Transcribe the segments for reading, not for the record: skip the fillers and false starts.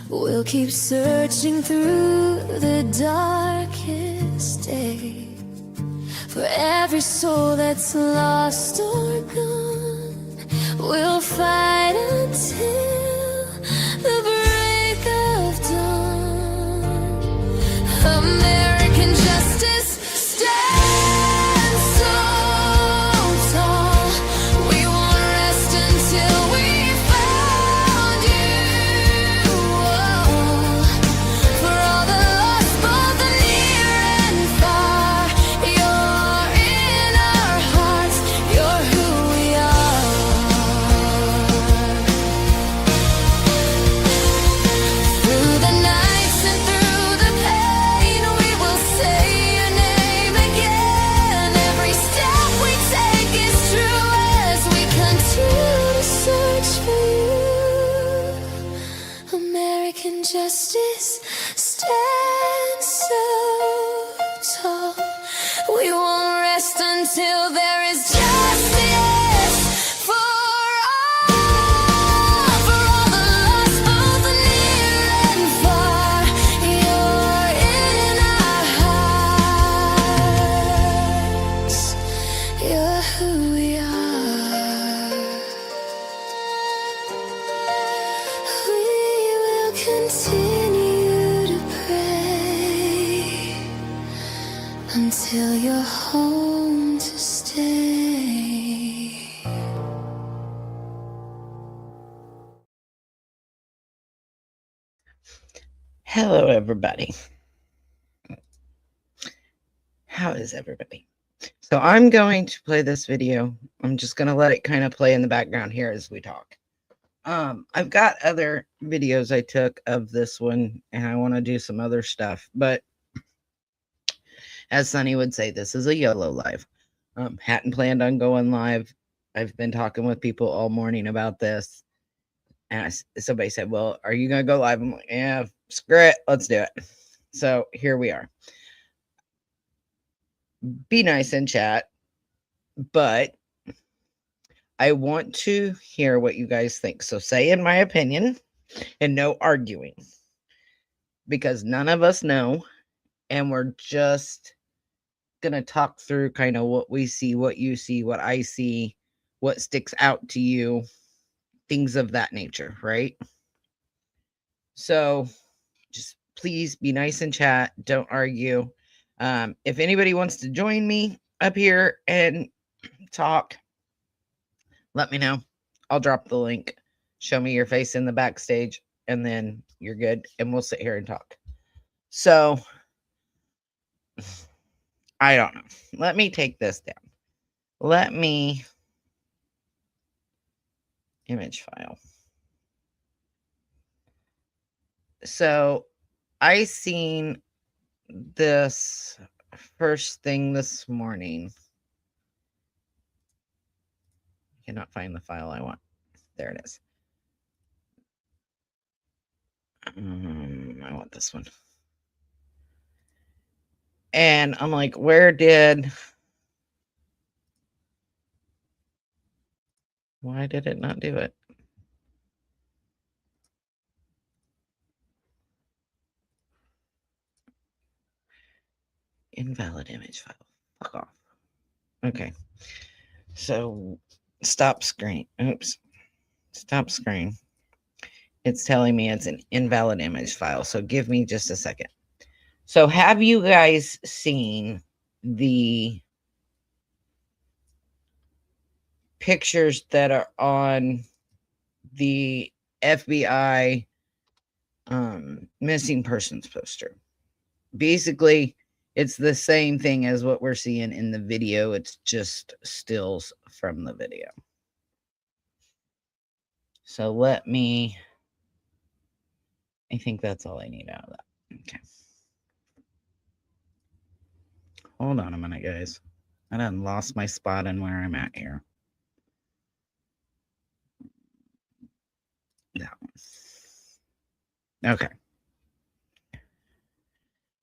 We'll keep searching through the darkest day for every soul that's lost or gone. We'll fight until the break of dawn. American justice stands so tall. We won't rest until we found you. For all the lost, both the near and far, you're in our hearts. You're who we are. Through the nights and through the pain, we will say your name again. Every step we take is true as we continue to search for you. American justice stands so tall. We won't rest until there is justice for all the lost, both the near and far. You're in our hearts. You're who we are. We will continue to pray until you're home to stay. Hello, everybody. How is everybody? So I'm going to play this video. I'm just going to let it kind of play in the background here as we talk. I've got other videos I took of this one, and I want to do some other stuff. But as Sunny would say, this is a YOLO live. Hadn't planned on going live. I've been talking with people all morning about this. And somebody said, well, are you going to go live? I'm like, yeah, screw it. Let's do it. So here we are. Be nice in chat, but I want to hear what you guys think. So say in my opinion and no arguing, because none of us know. And we're just going to talk through kind of what we see, what you see, what I see, what sticks out to you, things of that nature, right? So just please be nice in chat. Don't argue. If anybody wants to join me up here and talk, let me know. I'll drop the link. Show me your face in the backstage, and then you're good. And we'll sit here and talk. So I don't know. Let me take this down. Let me image file. So I seen this first thing this morning. I cannot find the file I want. There it is. I want this one. And I'm like, why did it not do it? Invalid image file. Fuck off. Okay. So stop screen. Oops. Stop screen. It's telling me it's an invalid image file. So give me just a second. So have you guys seen the pictures that are on the FBI missing persons poster? Basically, it's the same thing as what we're seeing in the video. It's just stills from the video. So let me, I think that's all I need out of that. Okay. Hold on a minute, guys. I done lost my spot in where I'm at here. That one. Okay.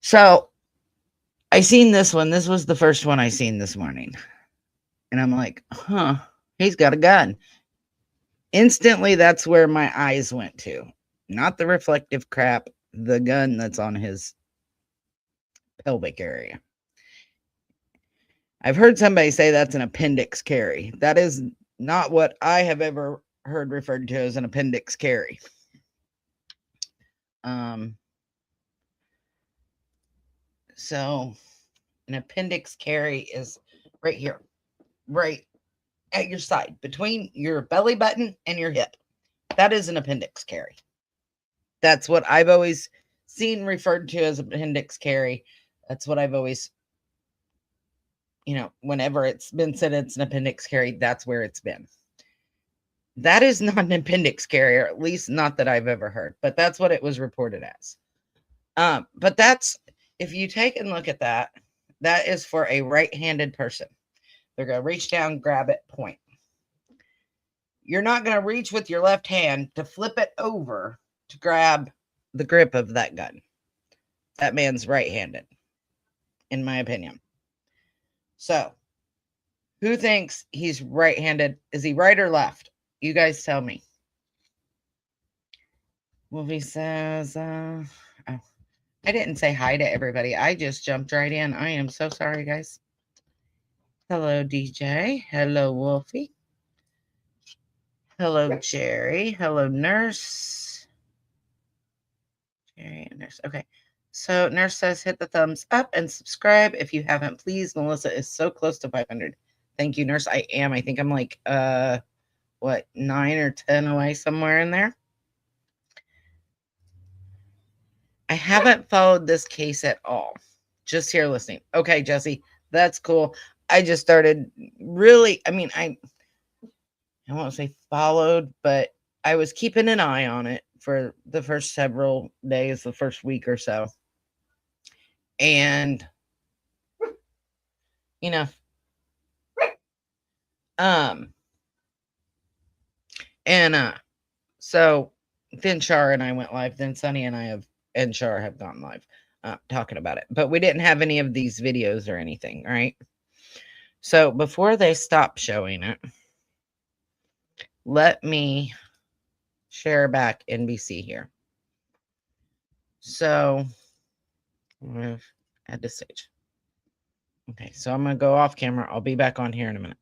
So I seen this one. This was the first one I seen this morning. And I'm like, he's got a gun. Instantly, that's where my eyes went to. not the reflective crap, the gun that's on his pelvic area. I've heard somebody say that's an appendix carry. That is not what I have ever heard referred to as an appendix carry. So an appendix carry is right here, right at your side, between your belly button and your hip. That is an appendix carry. That's what I've always seen referred to as appendix carry. That's what I've always, whenever it's been said it's an appendix carry, that's where it's been. That is not an appendix carry, or at least not that I've ever heard, but that's what it was reported as. But that's, if you take and look at that, that is for a right-handed person. They're going to reach down, grab it, point. You're not going to reach with your left hand to flip it over to grab the grip of that gun. That man's right-handed, in my opinion. So, who thinks he's right-handed? Is he right or left? You guys tell me. Wolfie says, oh, I didn't say hi to everybody. I just jumped right in. I am so sorry, guys. Hello, DJ. Hello, Wolfie. Hello, Jerry. Hello, Nurse. Jerry and Nurse. Okay. So, Nurse says hit the thumbs up and subscribe if you haven't, please. Melissa is so close to 500. Thank you, Nurse. I am. I think I'm like, 9 or 10 away, somewhere in there. I haven't followed this case at all. Just here listening. Okay, Jesse, that's cool. I just started really, I won't say followed, but I was keeping an eye on it for the first several days, the first week or so. And, so then Char and I went live, then Sunny and Char have gone live talking about it. But we didn't have any of these videos or anything, right? So before they stop showing it, let me share back NBC here. So add to stage. Okay, so I'm going to go off camera. I'll be back on here in a minute.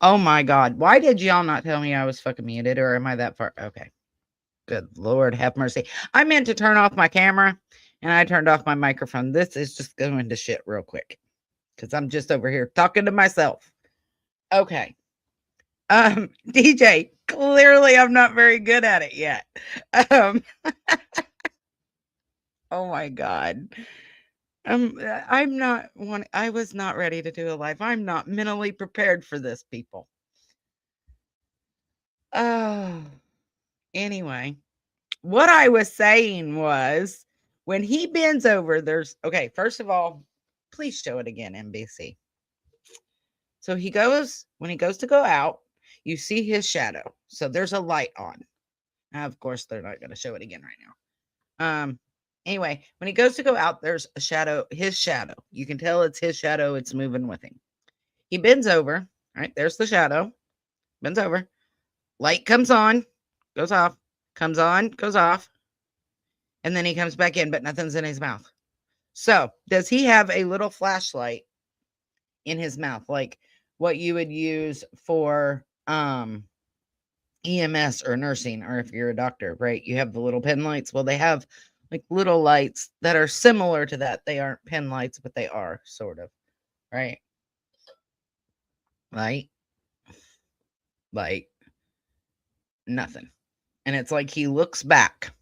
Oh my God. Why did y'all not tell me I was fucking muted, or am I that far? Okay. Good Lord, have mercy. I meant to turn off my camera and I turned off my microphone. This is just going to shit real quick because I'm just over here talking to myself. Okay. DJ, clearly I'm not very good at it yet. Um, oh my God. I'm not one. I was not ready to do a live. I'm not mentally prepared for this, people. Oh, anyway, what I was saying was when he bends over, there's okay. First of all, please show it again, NBC. So when he goes to go out, you see his shadow. So there's a light on. Now, of course, they're not going to show it again right now. Anyway, when he goes to go out, there's a shadow, his shadow. You can tell it's his shadow, it's moving with him. He bends over, right? There's the shadow, bends over. Light comes on, goes off, comes on, goes off, and then he comes back in, but nothing's in his mouth. So, does he have a little flashlight in his mouth, like what you would use for EMS or nursing, or if you're a doctor, right? You have the little pin lights. Well, they have like little lights that are similar to that. They aren't pin lights, but they are sort of, right? Light, light, nothing. And it's like he looks back.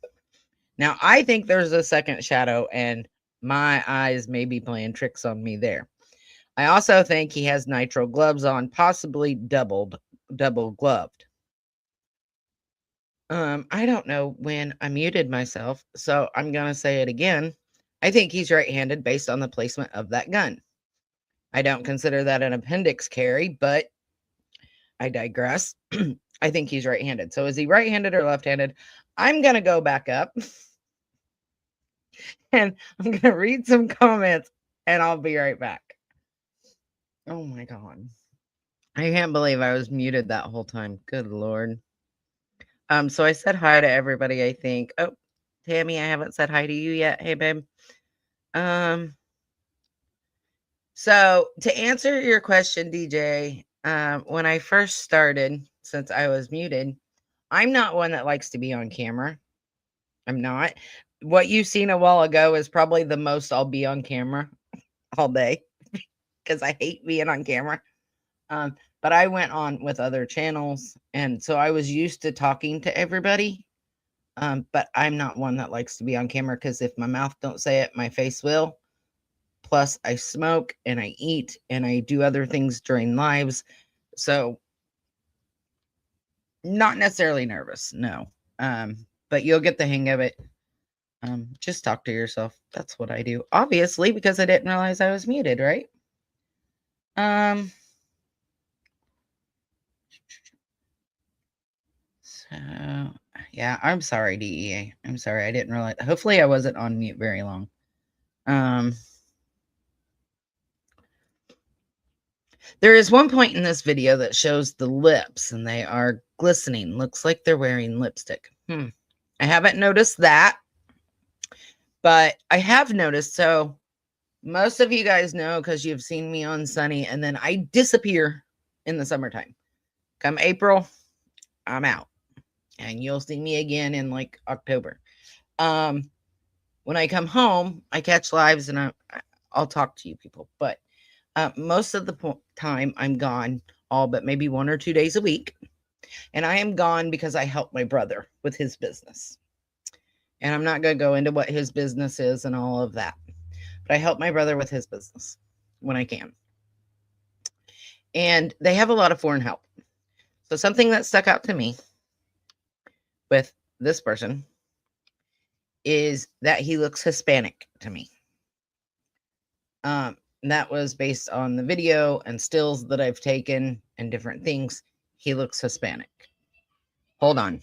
Now, I think there's a second shadow, and my eyes may be playing tricks on me there. I also think he has nitrile gloves on, possibly double gloved. I don't know when I muted myself, so I'm gonna say it again. I think he's right-handed based on the placement of that gun. I don't consider that an appendix carry, but I digress. I think he's right-handed. So is he right-handed or left-handed? I'm gonna go back up and I'm gonna read some comments and I'll be right back. Oh my God. I can't believe I was muted that whole time. Good Lord. So I said hi to everybody, I think. Oh, Tammy, I haven't said hi to you yet. Hey, babe. Um, so to answer your question, DJ, when I first started, since I was muted, I'm not one that likes to be on camera. I'm not. What you seen a while ago is probably the most I'll be on camera all day because I hate being on camera. But I went on with other channels, and so I was used to talking to everybody. But I'm not one that likes to be on camera because if my mouth don't say it, my face will. Plus, I smoke and I eat and I do other things during lives. So, not necessarily nervous, no. But you'll get the hang of it. Just talk to yourself. That's what I do. Obviously, because I didn't realize I was muted, right? So yeah, I'm sorry, DEA. I'm sorry, I didn't realize. Hopefully, I wasn't on mute very long. There is one point in this video that shows the lips and they are glistening. Looks like they're wearing lipstick. I haven't noticed that, but I have noticed. So most of you guys know because you've seen me on Sunny, and then I disappear in the summertime. Come April, I'm out, and you'll see me again in like October. When I come home, I catch lives and I'll talk to you people, but most of the time I'm gone all but maybe 1 or 2 days a week. And I am gone because I help my brother with his business. And I'm not going to go into what his business is and all of that. But I help my brother with his business when I can. And they have a lot of foreign help. So something that stuck out to me with this person is that he looks Hispanic to me. That was based on the video and stills that I've taken and different things. He looks Hispanic. Hold on.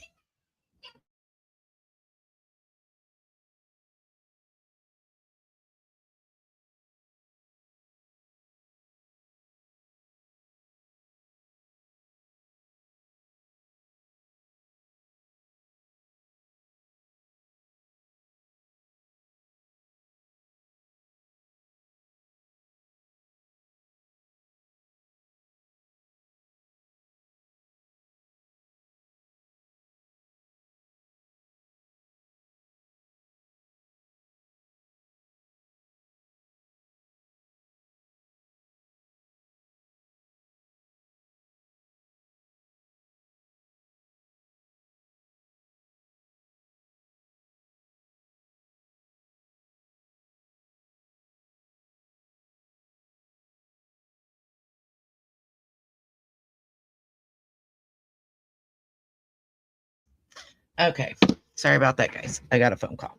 Okay. Sorry about that, guys. I got a phone call.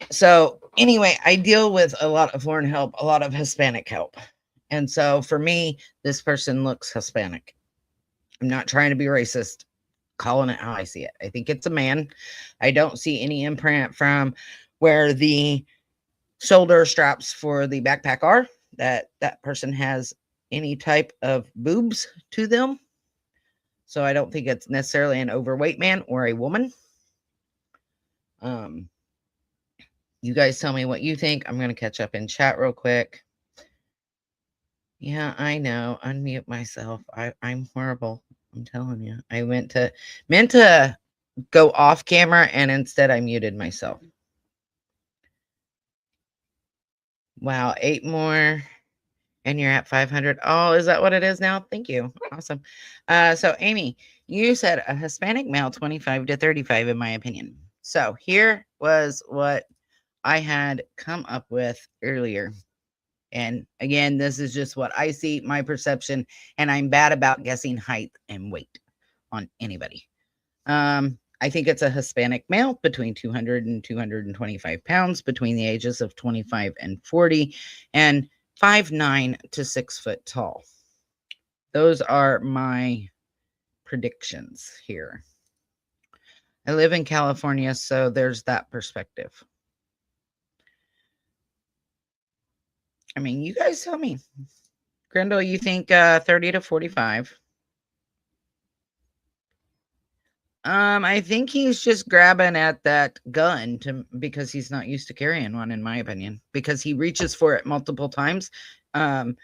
So, anyway, I deal with a lot of foreign help, a lot of Hispanic help. And so for me, this person looks Hispanic. I'm not trying to be racist, calling it how I see it. I think it's a man. I don't see any imprint from where the shoulder straps for the backpack are, that person has any type of boobs to them. So I don't think it's necessarily an overweight man or a woman. Um, you guys tell me what you think. I'm going to catch up in chat real quick. Yeah, I know. Unmute myself. I'm horrible. I'm telling you. I meant to go off camera and instead I muted myself. Wow, 8 more and you're at 500. Oh, is that what it is now? Thank you. Awesome. So Amy, you said a Hispanic male 25 to 35 in my opinion. So here was what I had come up with earlier. And again, this is just what I see, my perception, and I'm bad about guessing height and weight on anybody. I think it's a Hispanic male between 200 and 225 pounds, between the ages of 25 and 40, and 5'9" to 6 foot tall. Those are my predictions here. I live in California, so there's that perspective. I mean, you guys tell me. Grendel, you think 30 to 45? I think he's just grabbing at that gun because he's not used to carrying one, in my opinion, because he reaches for it multiple times. And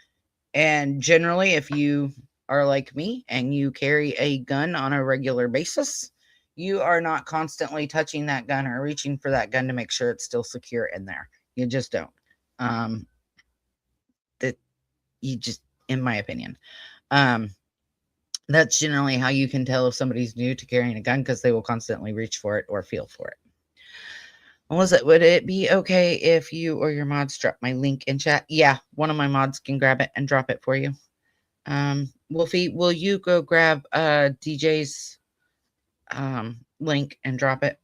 generally, if you are like me and you carry a gun on a regular basis, you are not constantly touching that gun or reaching for that gun to make sure it's still secure in there. You just don't. That you just, in my opinion. That's generally how you can tell if somebody's new to carrying a gun, because they will constantly reach for it or feel for it. Melissa, would it be okay if you or your mods drop my link in chat? Yeah, one of my mods can grab it and drop it for you. Wolfie, will you go grab DJ's link and drop it?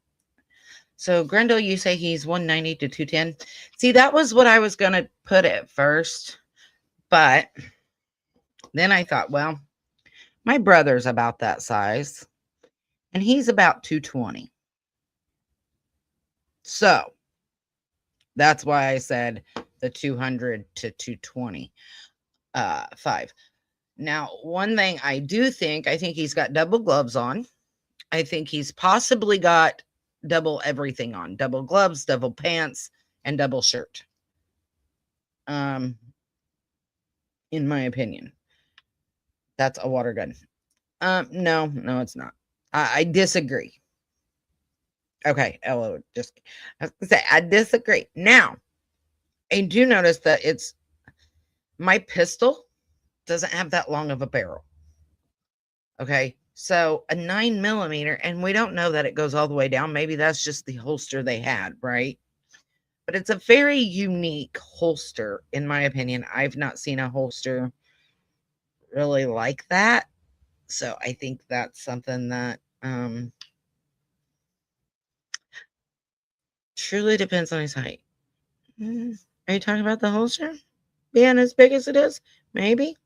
So, Grendel, you say he's 190 to 210. See, that was what I was going to put at first. But then I thought, well, my brother's about that size, and he's about 220. So that's why I said the 200 to 220 5. Now, one thing I think he's got double gloves on. I think he's possibly got double everything on, double gloves, double pants, and double shirt. In my opinion, that's a water gun. No, it's not. I disagree. Okay, Ella, just I was gonna say I disagree. Now, I do notice that my pistol doesn't have that long of a barrel. Okay, so a 9mm, and we don't know that it goes all the way down. Maybe that's just the holster they had, right? But it's a very unique holster, in my opinion. I've not seen a holster really like that. So I think that's something that truly depends on his height. Are you talking about the holster being as big as it is? Maybe.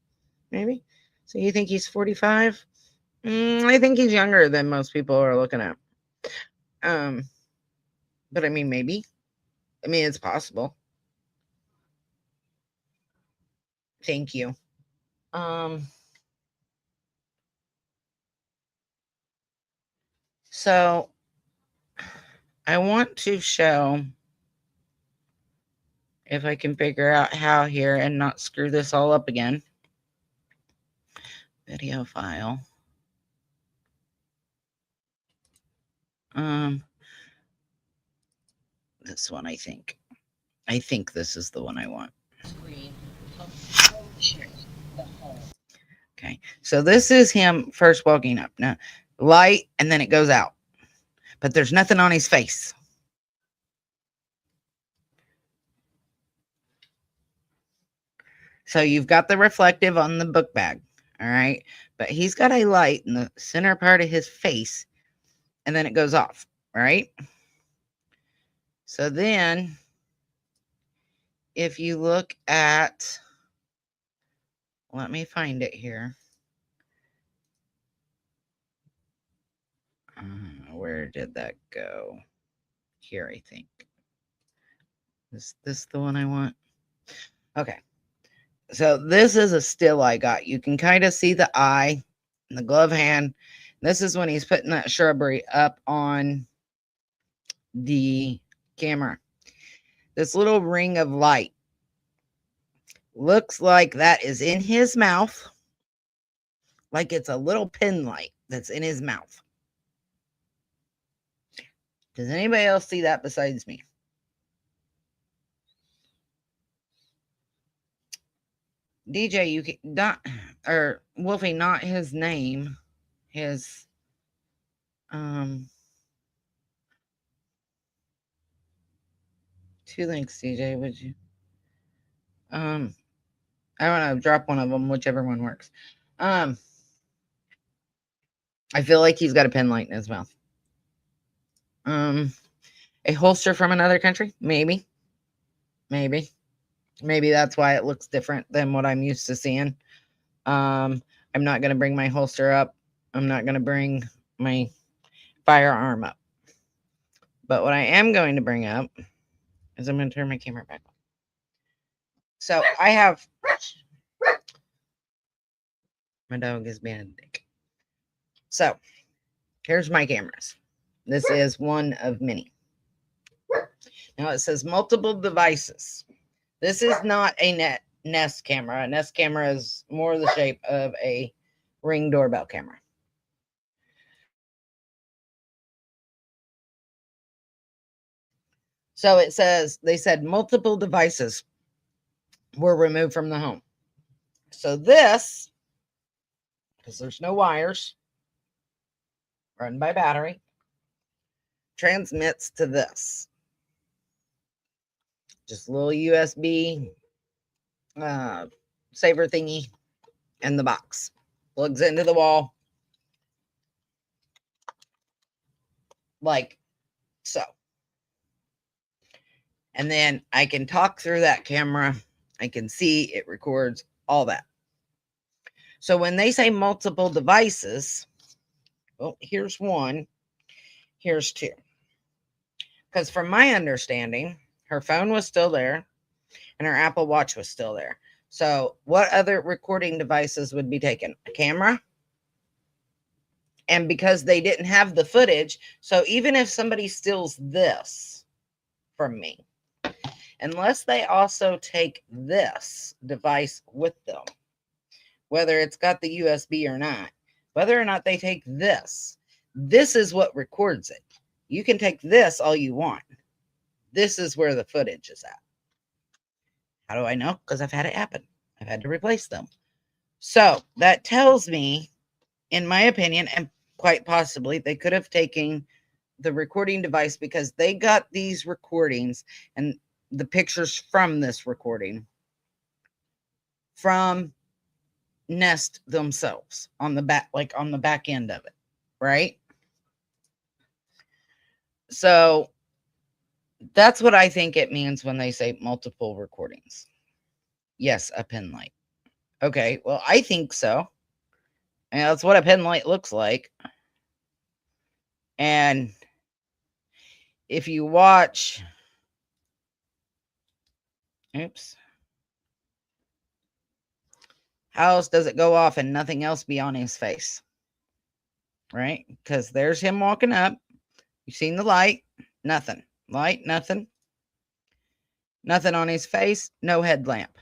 So you think he's 45? I think he's younger than most people are looking at. But I mean, maybe. I mean, it's possible. Thank you. So I want to show if I can figure out how here and not screw this all up again. Video file. This one, I think. I think this is the one I want. Okay, so this is him first walking up. Now, light, and then it goes out. But there's nothing on his face. So you've got the reflective on the book bag, all right? But he's got a light in the center part of his face, and then it goes off, right? So then if you look at, let me find it here. Where did that go? Here, I think. Is this the one I want? Okay. So this is a still I got. You can kind of see the eye and the glove hand. This is when he's putting that shrubbery up on the camera. This little ring of light looks like that is in his mouth, like it's a little pin light that's in his mouth. Does anybody else see that besides me? DJ, you can not, or Wolfie, not his name, his two links, DJ, would you? I want to drop one of them, whichever one works. I feel like he's got a pen light in his mouth. A holster from another country, maybe that's why it looks different than what I'm used to seeing. I'm not going to bring my holster up. I'm not going to bring my firearm up. But what I am going to bring up is I'm going to turn my camera back on. So I have, my dog is being a dick. So here's my cameras. This is one of many. Now it says multiple devices. This is not a Nest camera. A Nest camera is more the shape of a Ring doorbell camera. So it says, they said multiple devices were removed from the home. So this, because there's no wires, run by battery, transmits to this. Just a little USB saver thingy in the box. Plugs into the wall. Like so. And then I can talk through that camera. I can see it records all that. So when they say multiple devices, well, here's one, here's two. Because from my understanding, her phone was still there and her Apple Watch was still there. So what other recording devices would be taken? A camera? And because they didn't have the footage, so even if somebody steals this from me, unless they also take this device with them, whether it's got the USB or not, whether or not they take this is what records it. You can take this all you want. This is where the footage is at. How do I know? Because I've had it happen. I've had to replace them. So that tells me, in my opinion, and quite possibly, they could have taken the recording device because they got these recordings and the pictures from this recording from Nest themselves on the back, like on the back end of it, right? So that's what I think it means when they say multiple recordings. Yes, a pen light. Okay, well, I think so. And that's what a pen light looks like. And if you watch, oops, how else does it go off and nothing else be on his face? Right? Because there's him walking up. You've seen the light, nothing. Light, nothing. Nothing on his face, no headlamp.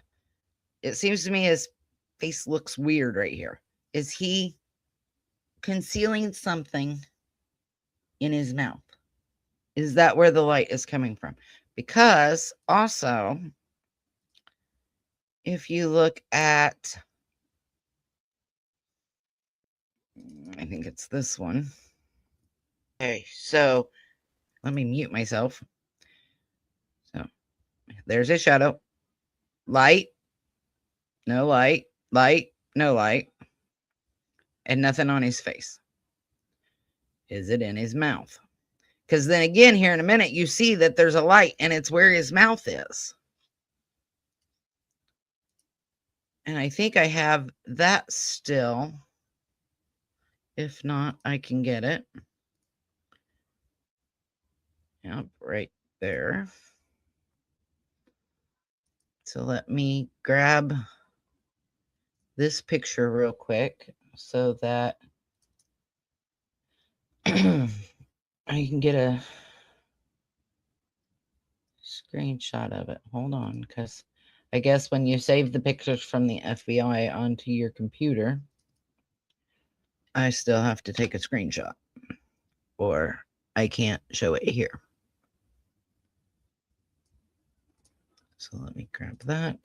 It seems to me his face looks weird right here. Is he concealing something in his mouth? Is that where the light is coming from? Because also, if you look at, I think it's this one. Okay, so let me mute myself. So there's a shadow. Light, no light, light, no light, and nothing on his face. Is it in his mouth? Because then again, here in a minute, you see that there's a light and it's where his mouth is. And I think I have that still. If not, I can get it. Yep, right there. So let me grab this picture real quick so that I can get a screenshot of it. Hold on, because I guess when you save the pictures from the FBI onto your computer, I still have to take a screenshot or I can't show it here. So let me grab that.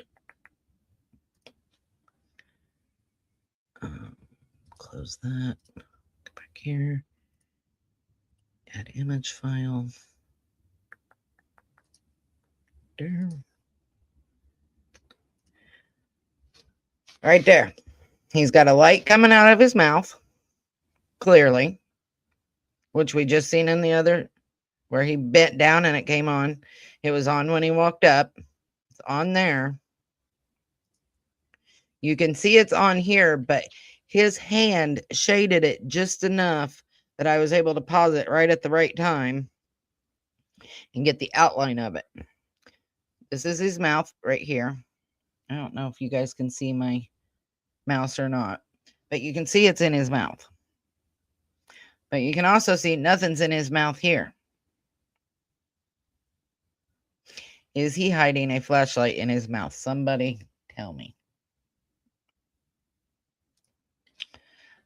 Close that. Go back here. Add image file. There. Right there. He's got a light coming out of his mouth, clearly, which we just seen in the other, where he bent down and it came on. It was on when he walked up. It's on there. You can see it's on here, but his hand shaded it just enough that I was able to pause it right at the right time and get the outline of it. This is his mouth right here. I don't know if you guys can see my mouse or not, but you can see it's in his mouth. But you can also see nothing's in his mouth here. Is he hiding a flashlight in his mouth? Somebody tell me.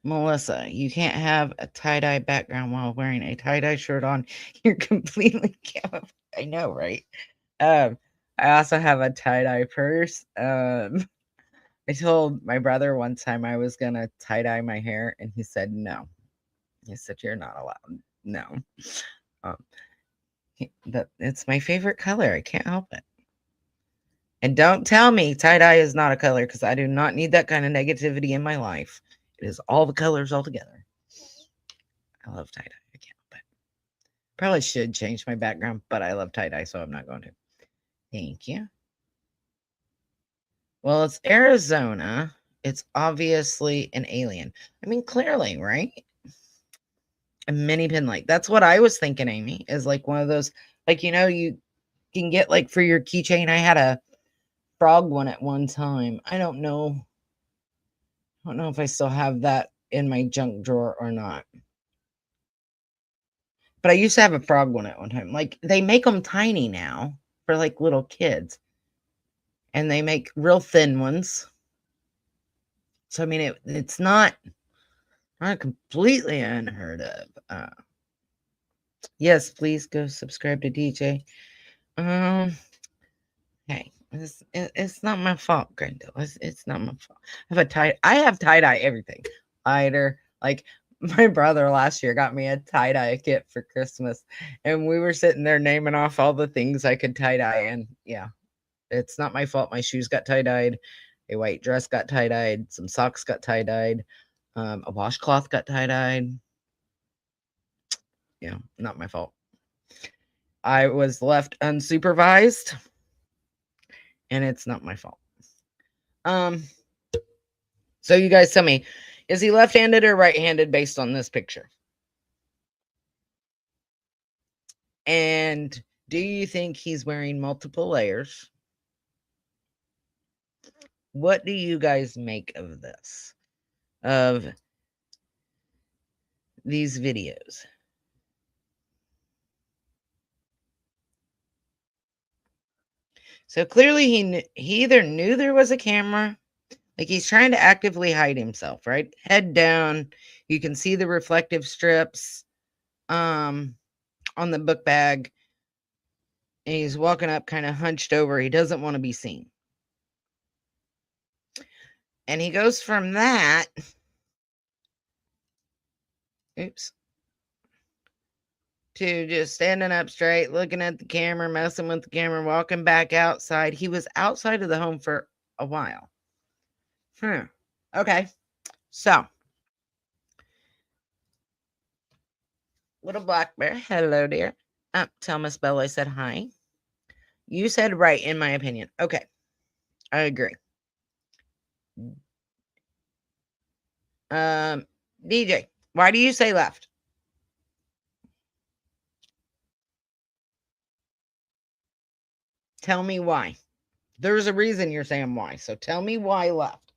Melissa, you can't have a tie-dye background while wearing a tie-dye shirt on. You're completely camouflaged. I know, right? I also have a tie-dye purse. I told my brother one time I was gonna tie-dye my hair, and he said no. He said, "You're not allowed." No. It's my favorite color. I can't help it. And don't tell me tie-dye is not a color, because I do not need that kind of negativity in my life. It is all the colors all together. I love tie-dye. I can't help it. Probably should change my background, but I love tie-dye, so I'm not going to. Thank you. Well, it's Arizona. It's obviously an alien. I mean, clearly, right? A mini pin light. That's what I was thinking, Amy, is like one of those, like, you can get like for your keychain. I had a frog one at one time. I don't know if I still have that in my junk drawer or not. But I used to have a frog one at one time. Like, they make them tiny now for like little kids. And they make real thin ones. So I mean it's not completely unheard of. Yes, please go subscribe to DJ. Hey, it's not my fault, Grendel. It's not my fault. I have tie-dye everything. Lighter. Like, my brother last year got me a tie-dye kit for Christmas, and we were sitting there naming off all the things I could tie-dye, and yeah, it's not my fault. My shoes got tie-dyed, a white dress got tie-dyed, some socks got tie-dyed, a washcloth got tie-dyed. Yeah, not my fault. I was left unsupervised, and it's not my fault. So you guys tell me, is he left-handed or right-handed based on this picture? And do you think he's wearing multiple layers? What do you guys make of this? Of these videos? So clearly he either knew there was a camera, like he's trying to actively hide himself, right? Head down. You can see the reflective strips on the book bag. And he's walking up kind of hunched over. He doesn't want to be seen. And he goes from that, to just standing up straight, looking at the camera, messing with the camera, walking back outside. He was outside of the home for a while. Okay. So Little black bear. Hello, dear. Tell Miss Bella I said hi. You said right, in my opinion. Okay. I agree. DJ, why do you say left? Tell me why. There's a reason you're saying why. So tell me why left.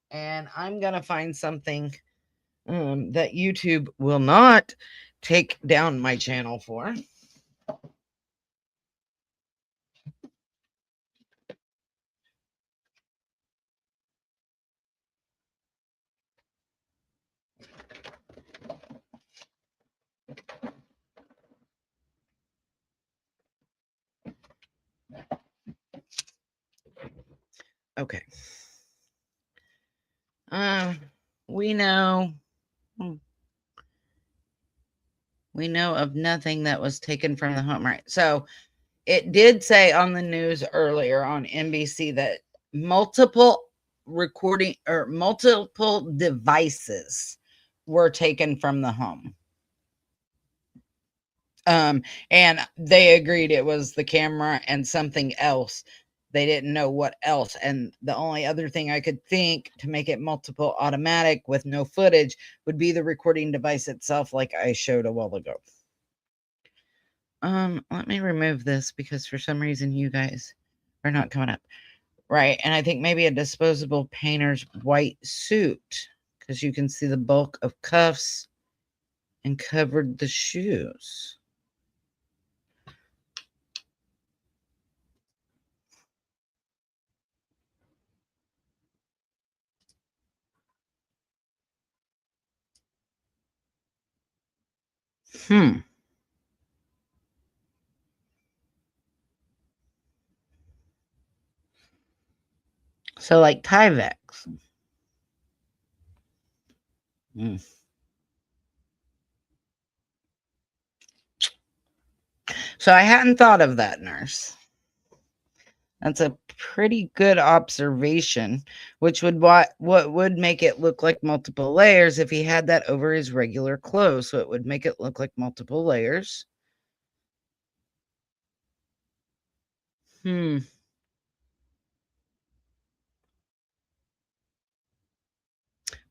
And I'm going to find something that YouTube will not take down my channel for. Okay. We know of nothing that was taken from the home, right? So it did say on the news earlier on NBC that multiple devices were taken from the home. And they agreed it was the camera and something else. They didn't know what else. And the only other thing I could think to make it multiple automatic with no footage would be the recording device itself, like I showed a while ago. Let me remove this because for some reason you guys are not coming up. Right. And I think maybe a disposable painter's white suit because you can see the bulk of cuffs and covered the shoes. So like Tyvek. So I hadn't thought of that, nurse. That's a pretty good observation, which would what would make it look like multiple layers if he had that over his regular clothes. So it would make it look like multiple layers.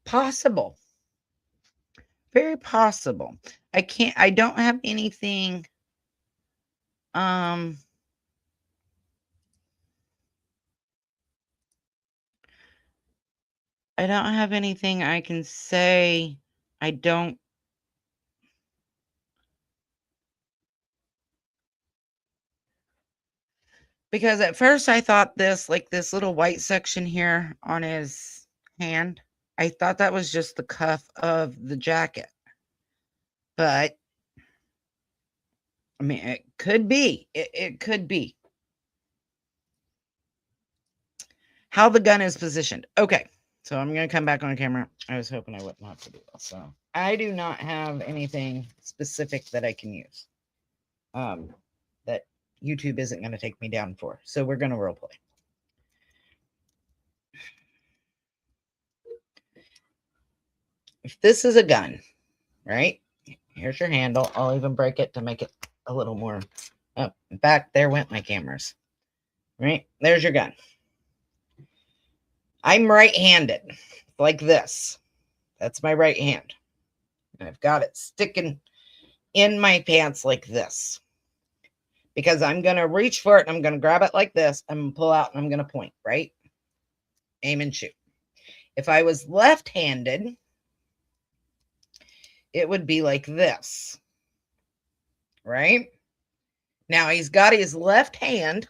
Possible. Very possible. I don't have anything I don't have anything I can say. I don't. Because at first I thought this, like this little white section here on his hand, I thought that was just the cuff of the jacket. But, I mean, it could be. It could be. How the gun is positioned. Okay. So I'm going to come back on camera. I was hoping I wouldn't have to do this. So I do not have anything specific that I can use. That YouTube isn't going to take me down for. So we're going to role play. If this is a gun, right? Here's your handle. I'll even break it to make it a little more. Oh, back there went my cameras. Right? There's your gun. I'm right-handed, like this. That's my right hand. And I've got it sticking in my pants like this. Because I'm going to reach for it and I'm going to grab it like this. I'm going to pull out and I'm going to point, right? Aim and shoot. If I was left-handed, it would be like this. Right? Now he's got his left hand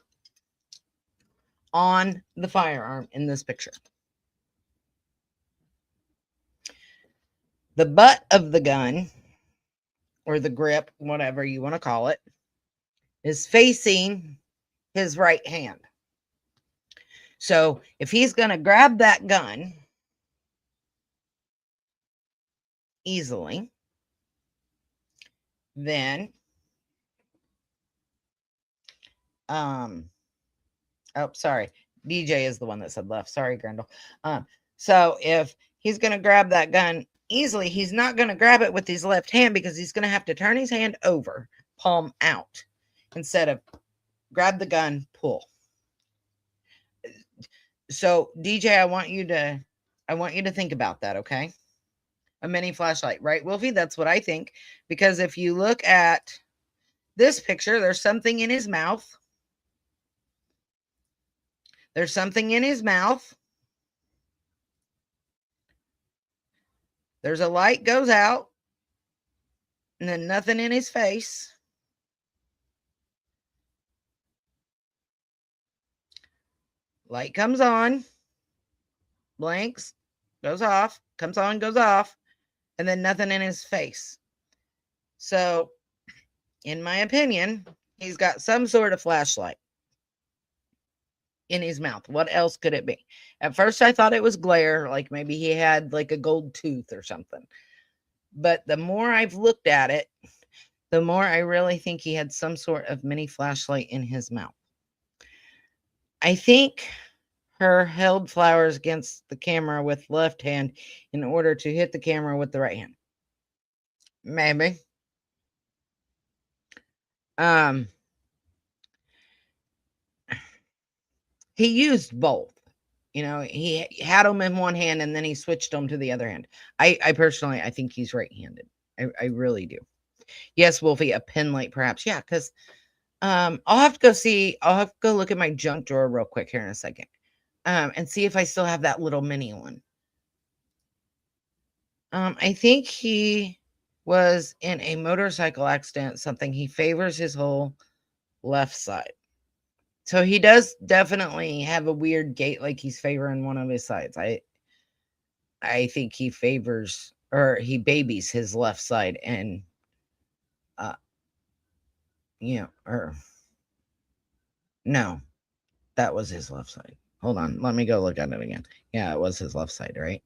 on the firearm in this picture. The butt of the gun, or the grip, whatever you want to call it, is facing his right hand. So if he's going to grab that gun easily, then oh, sorry. DJ is the one that said left. Sorry, Grendel. So if he's going to grab that gun easily, he's not going to grab it with his left hand because he's going to have to turn his hand over, palm out, instead of grab the gun, pull. So, DJ, I want you to think about that, okay? A mini flashlight, right, Wolfie? That's what I think. Because if you look at this picture, there's something in his mouth. There's something in his mouth. There's a light goes out, and then nothing in his face. Light comes on, blinks, goes off, comes on, goes off, and then nothing in his face. So, in my opinion, he's got some sort of flashlight in his mouth. What else could it be? At first, I thought it was glare, like maybe he had like a gold tooth or something. But the more I've looked at it, the more I really think he had some sort of mini flashlight in his mouth. I think her held flowers against the camera with left hand in order to hit the camera with the right hand. Maybe. He used both. You know, he had them in one hand and then he switched them to the other hand. I personally, I think he's right-handed. I really do. Yes, Wolfie, a pen light perhaps. Yeah, because I'll have to go look at my junk drawer real quick here in a second. And see if I still have that little mini one. I think he was in a motorcycle accident, something. He favors his whole left side. So he does definitely have a weird gait, like he's favoring one of his sides. I think he favors, or he babies his left side, and or no, that was his left side. Hold on, let me go look at it again. Yeah, it was his left side, right?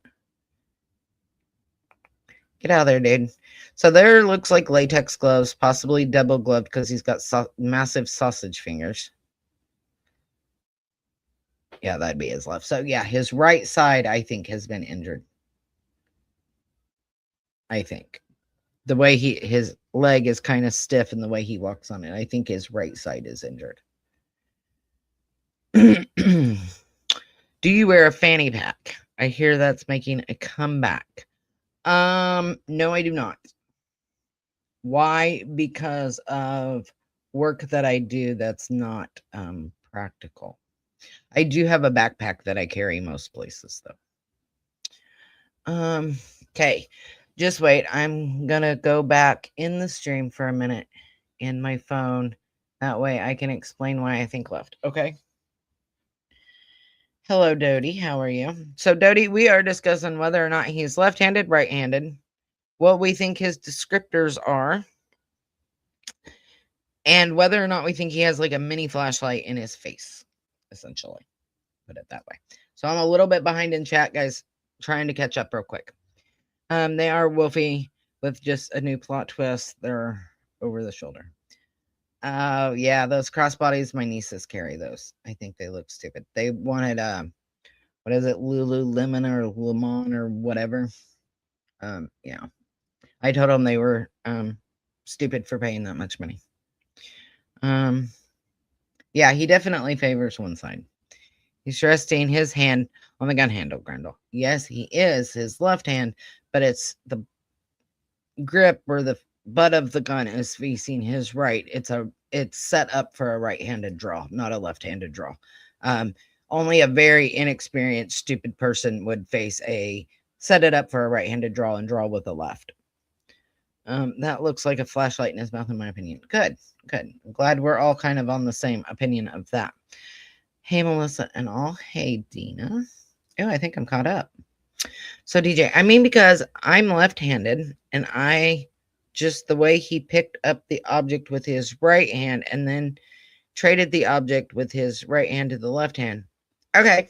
Get out of there, dude. So there looks like latex gloves, possibly double gloved because he's got massive sausage fingers. Yeah, that'd be his left. So yeah, his right side, I think, has been injured. I think. The way his leg is kind of stiff and the way he walks on it, I think his right side is injured. Do you wear a fanny pack? I hear that's making a comeback. No, I do not. Why? Because of work that I do that's not practical. I do have a backpack that I carry most places though. Okay. Just wait. I'm gonna go back in the stream for a minute in my phone. That way I can explain why I think left. Okay. Hello, Dodie. How are you? So, Dodie, we are discussing whether or not he's left-handed, right-handed, what we think his descriptors are, and whether or not we think he has like a mini flashlight in his face, essentially. Put it that way. So I'm a little bit behind in chat, guys, trying to catch up real quick. They are Wolfie with just a new plot twist. They're over the shoulder. Oh, yeah, those crossbodies, my nieces carry those. I think they look stupid. They wanted, what is it, Lululemon or Lemon or whatever. Yeah. I told them they were stupid for paying that much money. Yeah, he definitely favors one side. He's resting his hand on the gun handle, Grendel. Yes, he is his left hand, but it's the grip or the butt of the gun is facing his right. It's set up for a right-handed draw, not a left-handed draw. Only a very inexperienced, stupid person would set it up for a right-handed draw and draw with the left. That looks like a flashlight in his mouth, in my opinion. Good. I'm glad we're all kind of on the same opinion of that. Hey, Melissa and all. Hey, Dina. Oh, I think I'm caught up. So, DJ, I mean, because I'm left-handed, and the way he picked up the object with his right hand and then traded the object with his right hand to the left hand. Okay.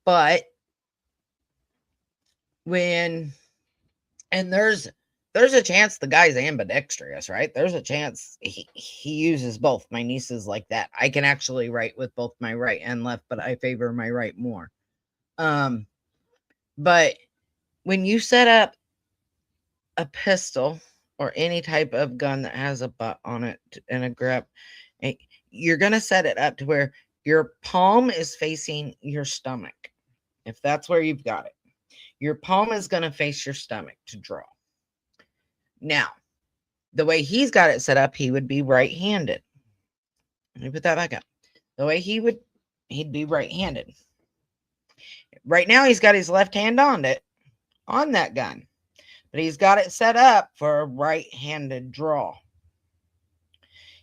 But there's a chance the guy's ambidextrous, right? There's a chance he uses both. My niece is like that. I can actually write with both my right and left, but I favor my right more. But when you set up a pistol or any type of gun that has a butt on it and a grip, you're going to set it up to where your palm is facing your stomach. If that's where you've got it, your palm is going to face your stomach to draw. Now, the way he's got it set up, he would be right-handed. Let me put that back up. The way he'd be right-handed. Right now, he's got his left hand on that gun, but he's got it set up for a right-handed draw.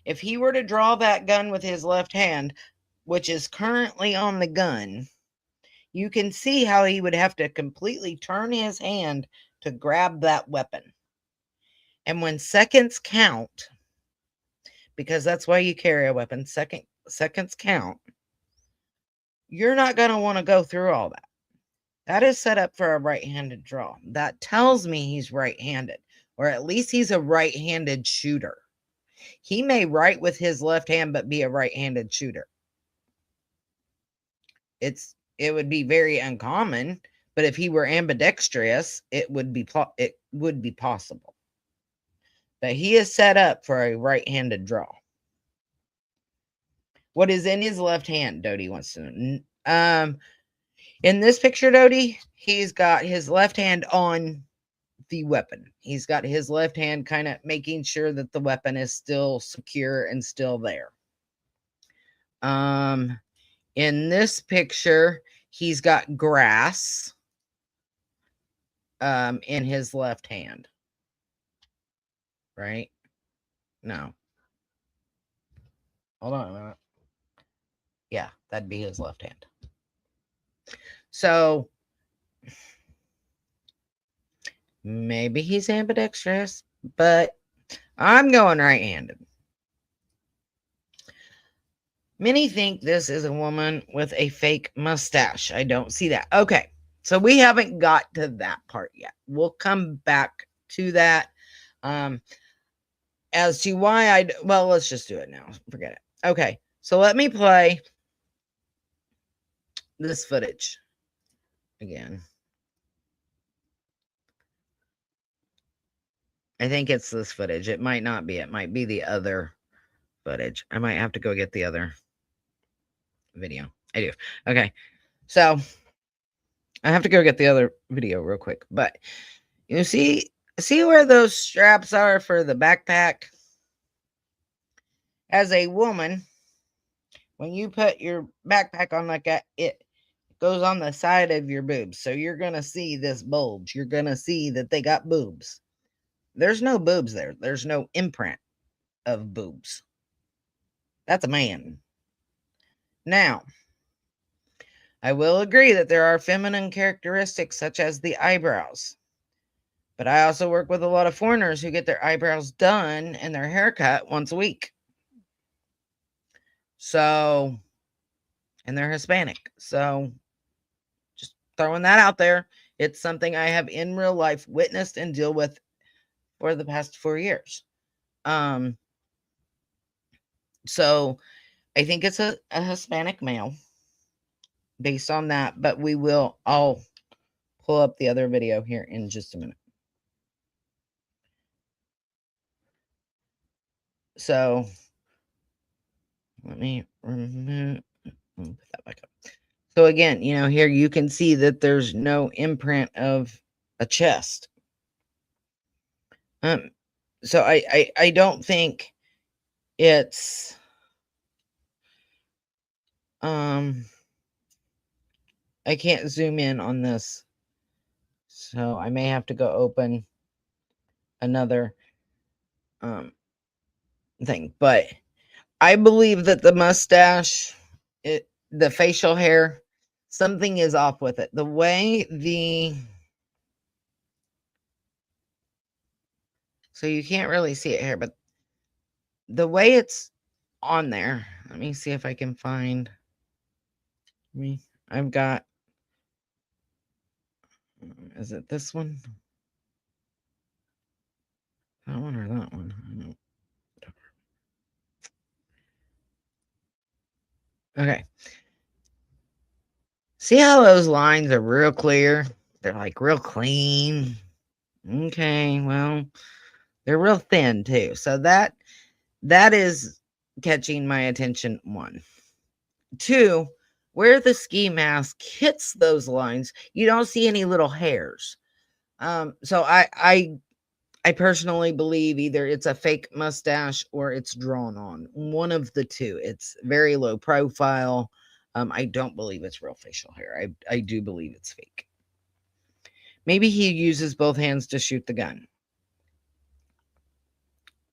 If he were to draw that gun with his left hand, which is currently on the gun, you can see how he would have to completely turn his hand to grab that weapon. And when seconds count, because that's why you carry a weapon, seconds count, you're not going to want to go through all that. That is set up for a right-handed draw. That tells me he's right-handed, or at least he's a right-handed shooter. He may write with his left hand, but be a right-handed shooter. It would be very uncommon, but if he were ambidextrous, it would be possible. But he is set up for a right-handed draw. What is in his left hand? Dodie wants to know. In this picture, Dodie, he's got his left hand on the weapon. He's got his left hand kind of making sure that the weapon is still secure and still there. In this picture, he's got grass in his left hand. Right? No. Hold on a minute. Yeah, that'd be his left hand. So maybe he's ambidextrous, but I'm going right-handed. Many think this is a woman with a fake mustache. I don't see that. Okay, so we haven't got to that part yet. We'll come back to that. As to why well, let's just do it now. Forget it. Okay, so let me play this footage again. I think it's this footage. It might not be. It might be the other footage. I might have to go get the other video. I do. Okay. So I have to go get the other video real quick. But you see where those straps are for the backpack? As a woman, when you put your backpack on like that, it goes on the side of your boobs. So you're going to see this bulge. You're going to see that they got boobs. There's no boobs there. There's no imprint of boobs. That's a man. Now, I will agree that there are feminine characteristics such as the eyebrows. But I also work with a lot of foreigners who get their eyebrows done and their hair cut once a week. So, and they're Hispanic. So, just throwing that out there. It's something I have in real life witnessed and deal with for the past 4 years. So I think it's a Hispanic male based on that, but I'll pull up the other video here in just a minute. So let me put that back up. So again, here you can see that there's no imprint of a chest. So I don't think it's I can't zoom in on this, so I may have to go open another thing. But I believe that the mustache, the facial hair, something is off with it. The way so you can't really see it here, but the way it's on there, let me see if I can find I've got, is it this one? That one or that one? Okay. See how those lines are real clear? They're like real clean. Okay, well, they're real thin too. So that is catching my attention. 1. 2, where the ski mask hits those lines, you don't see any little hairs. So I personally believe either it's a fake mustache or it's drawn on. One of the two. It's very low profile. I don't believe it's real facial hair. I do believe it's fake. Maybe he uses both hands to shoot the gun.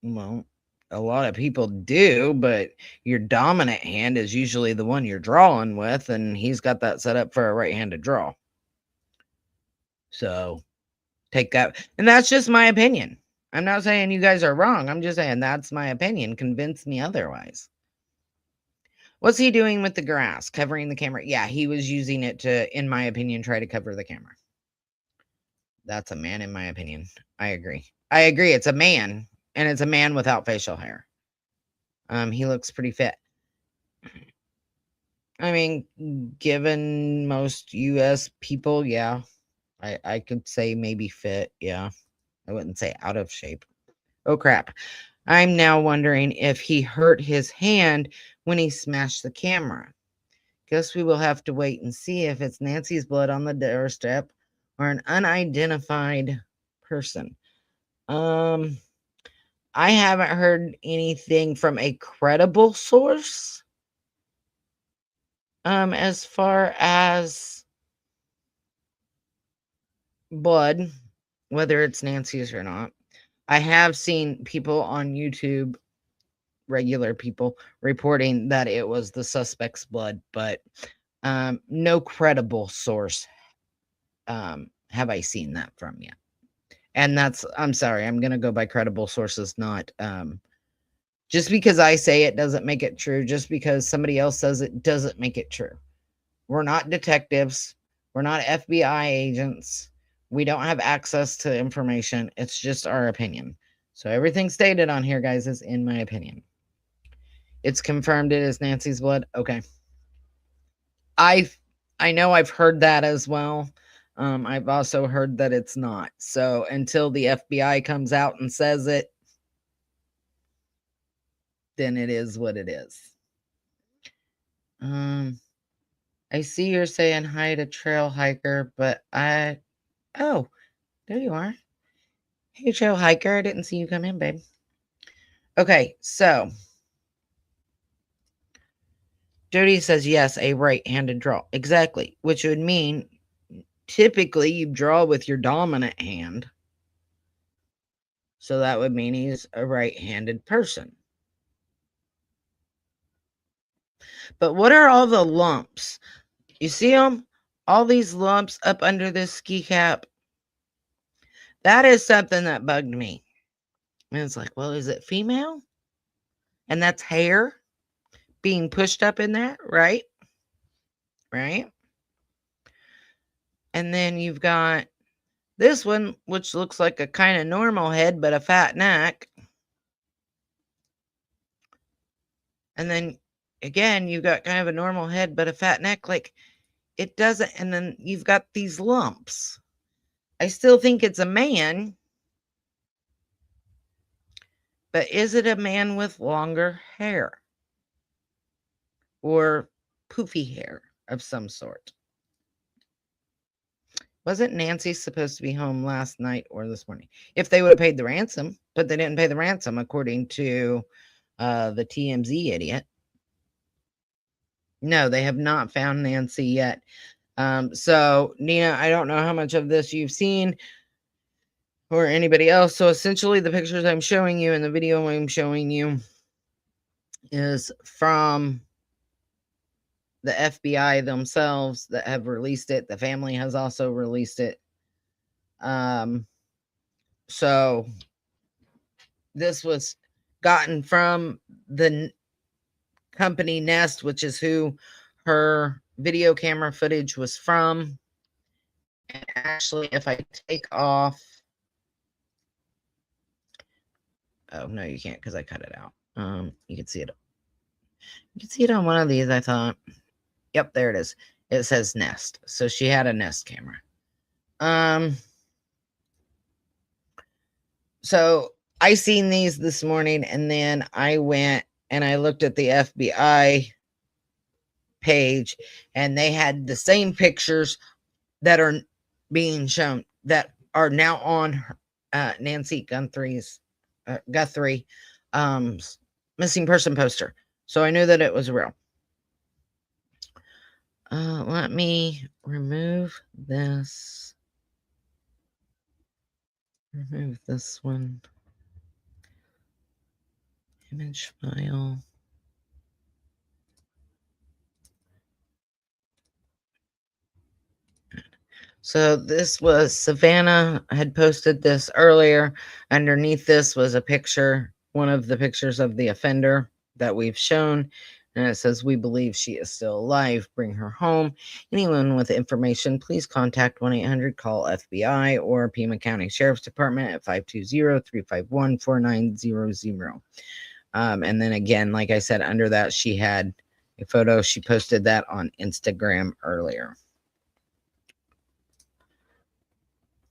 Well, a lot of people do, but your dominant hand is usually the one you're drawing with, and he's got that set up for a right-handed draw. So take that. And that's just my opinion. I'm not saying you guys are wrong. I'm just saying that's my opinion. Convince me otherwise. What's he doing with the grass? Covering the camera? Yeah, he was using it to, in my opinion, try to cover the camera. That's a man, in my opinion. I agree. It's a man, and it's a man without facial hair. He looks pretty fit. I mean, given most US people, yeah. I could say maybe fit, yeah. I wouldn't say out of shape. Oh crap. I'm now wondering if he hurt his hand when he smashed the camera. Guess we will have to wait and see if it's Nancy's blood on the doorstep or an unidentified person. I haven't heard anything from a credible source. As far as blood, whether it's Nancy's or not. I have seen people on YouTube, regular people, reporting that it was the suspect's blood, but no credible source have I seen that from yet. And I'm sorry, I'm going to go by credible sources, not just because I say it doesn't make it true. Just because somebody else says it doesn't make it true. We're not detectives. We're not FBI agents. We don't have access to information. It's just our opinion. So everything stated on here, guys, is in my opinion. It's confirmed it is Nancy's blood. Okay. I know I've heard that as well. I've also heard that it's not. So until the FBI comes out and says it, then it is what it is. I see you're saying hi to trail hiker, but oh, there you are. Hey, trail hiker. I didn't see you come in, babe. Okay, so Jody says yes, a right-handed draw. Exactly, which would mean typically you draw with your dominant hand. So that would mean he's a right-handed person. But what are all the lumps? You see them? All these lumps up under this ski cap. That is something that bugged me. And it's like, well, is it female? And that's hair being pushed up in there, right? Right? And then you've got this one, which looks like a kind of normal head, but a fat neck. And then again, you've got kind of a normal head, but a fat neck. Like it doesn't. And then you've got these lumps. I still think it's a man. But is it a man with longer hair? Or poofy hair of some sort? Wasn't Nancy supposed to be home last night or this morning? If they would have paid the ransom, but they didn't pay the ransom, according to the TMZ idiot. No, they have not found Nancy yet. So, Nina, I don't know how much of this you've seen or anybody else. So, essentially, the pictures I'm showing you and the video I'm showing you is from the FBI themselves that have released it. The family has also released it. So this was gotten from the company Nest, which is who her video camera footage was from. And actually, if I take off, oh no, you can't because I cut it out. You can see it. You can see it on one of these, I thought. Yep, there it is. It says Nest. So she had a Nest camera. So I seen these this morning, and then I went and I looked at the FBI page, and they had the same pictures that are being shown that are now on Nancy Guthrie missing person poster. So I knew that it was real. Let me remove this. Remove this one. Image file. So this was Savannah had posted this earlier. Underneath this was a picture, one of the pictures of the offender that we've shown. And it says, "We believe she is still alive. Bring her home. Anyone with information, please contact 1-800-CALL FBI or Pima County Sheriff's Department at 520-351-4900. And then again, like I said, under that, she had a photo. She posted that on Instagram earlier.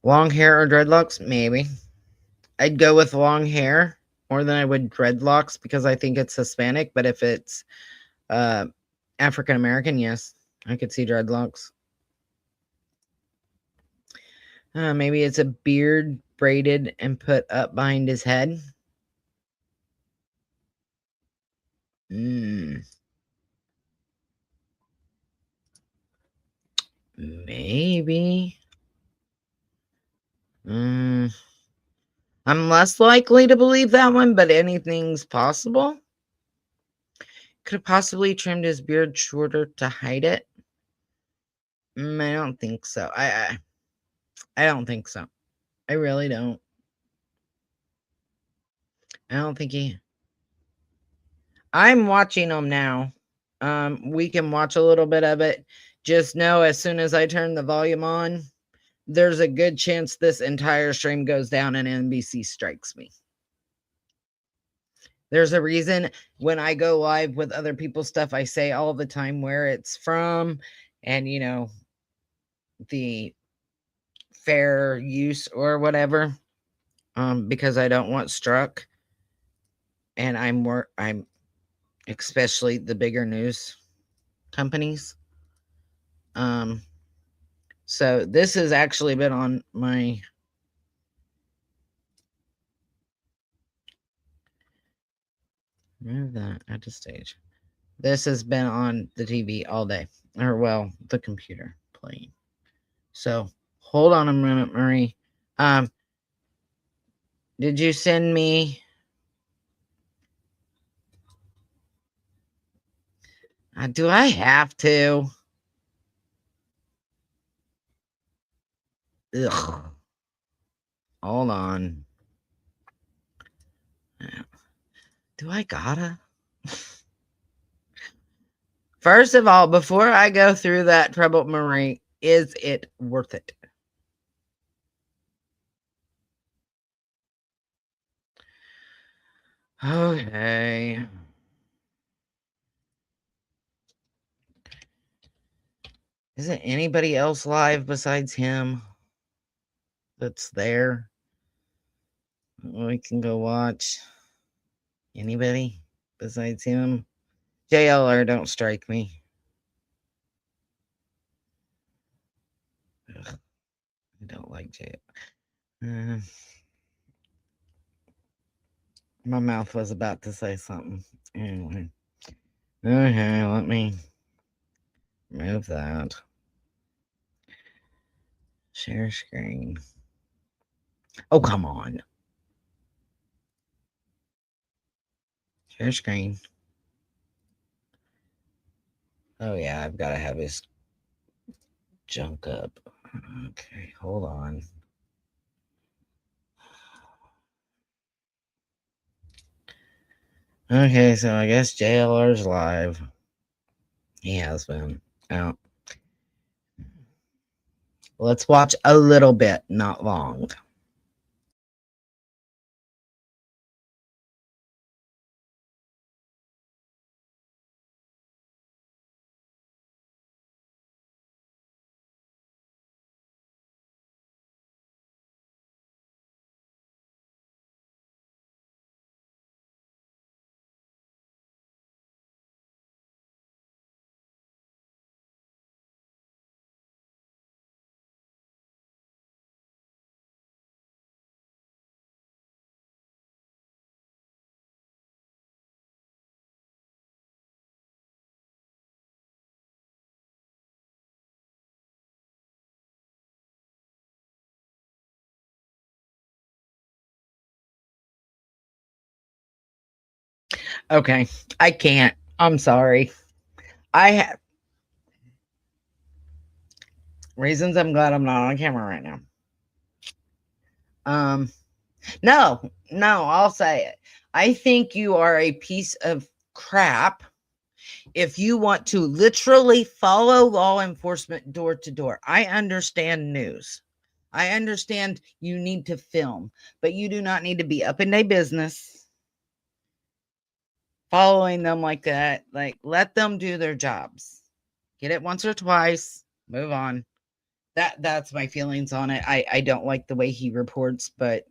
Long hair or dreadlocks? Maybe. I'd go with long hair more than I would dreadlocks because I think it's Hispanic. But if it's African American, yes, I could see dreadlocks. Maybe it's a beard braided and put up behind his head. Maybe. I'm less likely to believe that one, but anything's possible. Could have possibly trimmed his beard shorter to hide it. I don't think so. I don't think so. I really don't. I don't think he. I'm watching them now. We can watch a little bit of it. Just know as soon as I turn the volume on, there's a good chance this entire stream goes down and NBC strikes me. There's a reason when I go live with other people's stuff, I say all the time where it's from and, you know, the fair use or whatever, because I don't want struck. And I'm especially the bigger news companies. So this has actually been on my move that at the stage. This has been on the TV all day, or well, the computer playing. So hold on a minute, Marie. Did you send me? Do I have to? Ugh. Hold on. Do I gotta? First of all, before I go through that trouble, Marie, is it worth it? Okay. Isn't anybody else live besides him that's there? We can go watch. Anybody besides him? JLR, don't strike me. Ugh, I don't like JLR. My mouth was about to say something. Anyway. Okay, let me move that. Share screen. Oh, come on. Share screen. Oh, yeah, I've got to have his junk up. Okay, hold on. Okay, so I guess JLR's live. He has been out. Let's watch a little bit, not long. Okay, I can't. I'm sorry. I have reasons I'm glad I'm not on camera right now. Um, no, I'll say it. I think you are a piece of crap if you want to literally follow law enforcement door to door. I understand news. I understand you need to film, but you do not need to be up in their business following them like that. Like, let them do their jobs. Get it once or twice, move on. That's my feelings on it. I don't like the way he reports, but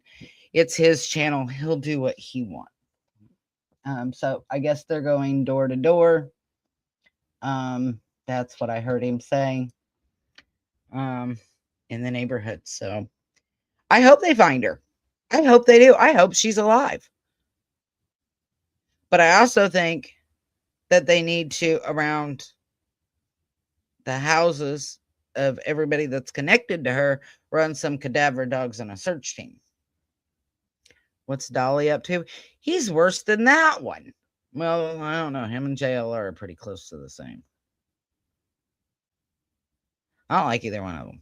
it's his channel. He'll do what he wants. So I guess they're going door to door. That's what I heard him say. In the neighborhood. So I hope they find her. I hope they do. I hope she's alive. But I also think that they need to, around the houses of everybody that's connected to her, run some cadaver dogs and a search team. What's Dolly up to? He's worse than that one. Well, I don't know. Him and JLR are pretty close to the same. I don't like either one of them.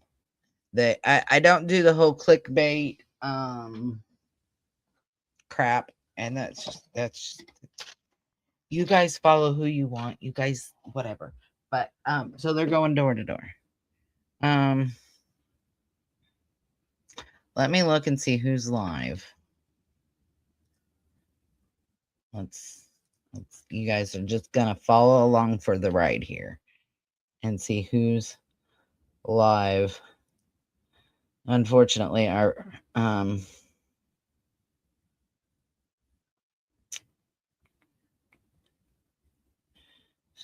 I don't do the whole clickbait crap, and that's you guys follow who you want. You guys whatever. But so they're going door to door. Let me look and see who's live. Let's you guys are just gonna follow along for the ride here and see who's live. Unfortunately, our so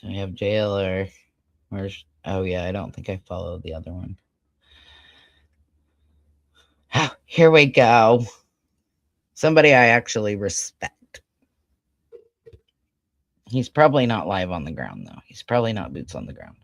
we have JLR. Where's oh yeah, I don't think I followed the other one. Oh, here we go. Somebody I actually respect. He's probably not live on the ground though. He's probably not boots on the ground.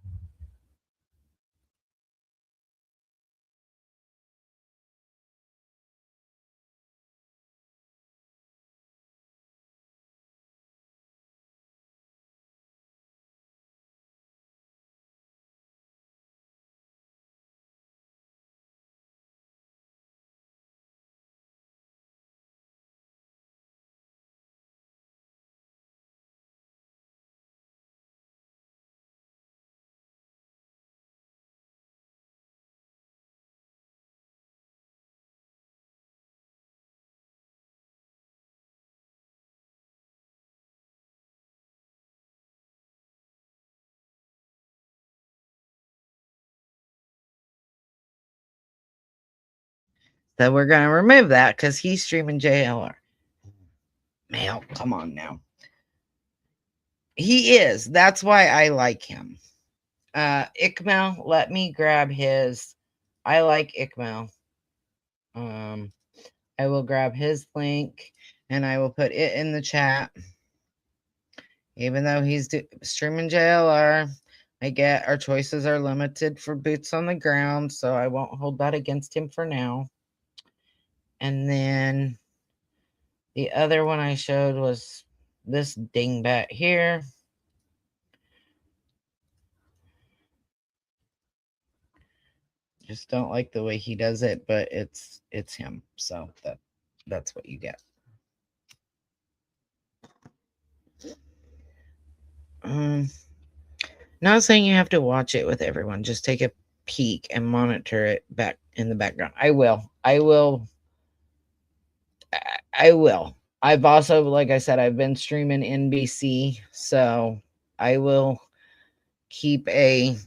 So we're gonna remove that because he's streaming JLR. Male, come on now. He is. That's why I like him. Ikmel, let me grab his. I like Ikmel. I will grab his link and I will put it in the chat. Even though he's streaming JLR, I get our choices are limited for boots on the ground, so I won't hold that against him for now. And then the other one I showed was this dingbat here. Just don't like the way he does it, but it's him. So that's what you get. Not saying you have to watch it with everyone. Just take a peek and monitor it back in the background. I will. I've also, like I said, I've been streaming NBC, so I will keep a.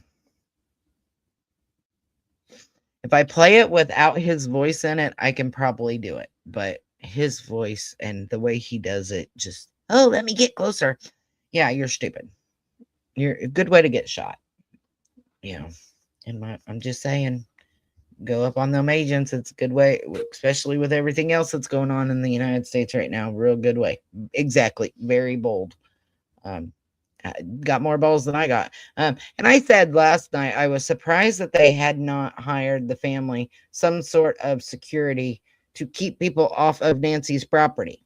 If I play it without his voice in it, I can probably do it. But his voice and the way he does it, just let me get closer. Yeah, you're stupid. You're a good way to get shot. Yeah, I'm just saying, go up on them agents. It's a good way, especially with everything else that's going on in the United States right now. Real good way. Exactly. Very bold. Got more balls than I got. And I said last night, I was surprised that they had not hired the family some sort of security to keep people off of Nancy's property.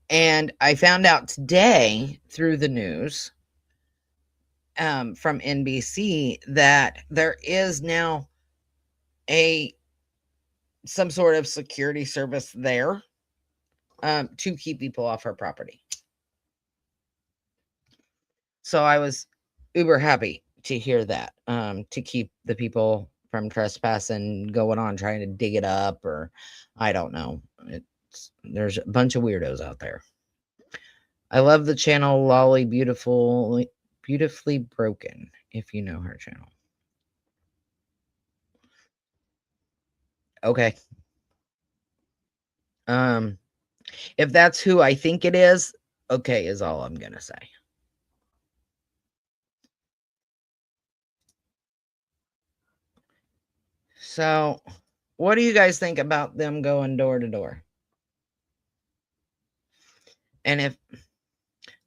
And I found out today through the news from NBC that there is now some sort of security service there to keep people off her property. So I was uber happy to hear that, to keep the people from trespassing, going on trying to dig it up, or I don't know. There's a bunch of weirdos out there. I love the channel Lolly Beautifully Broken, if you know her channel. Okay. If that's who I think it is, okay is all I'm gonna say. So, what do you guys think about them going door to door? And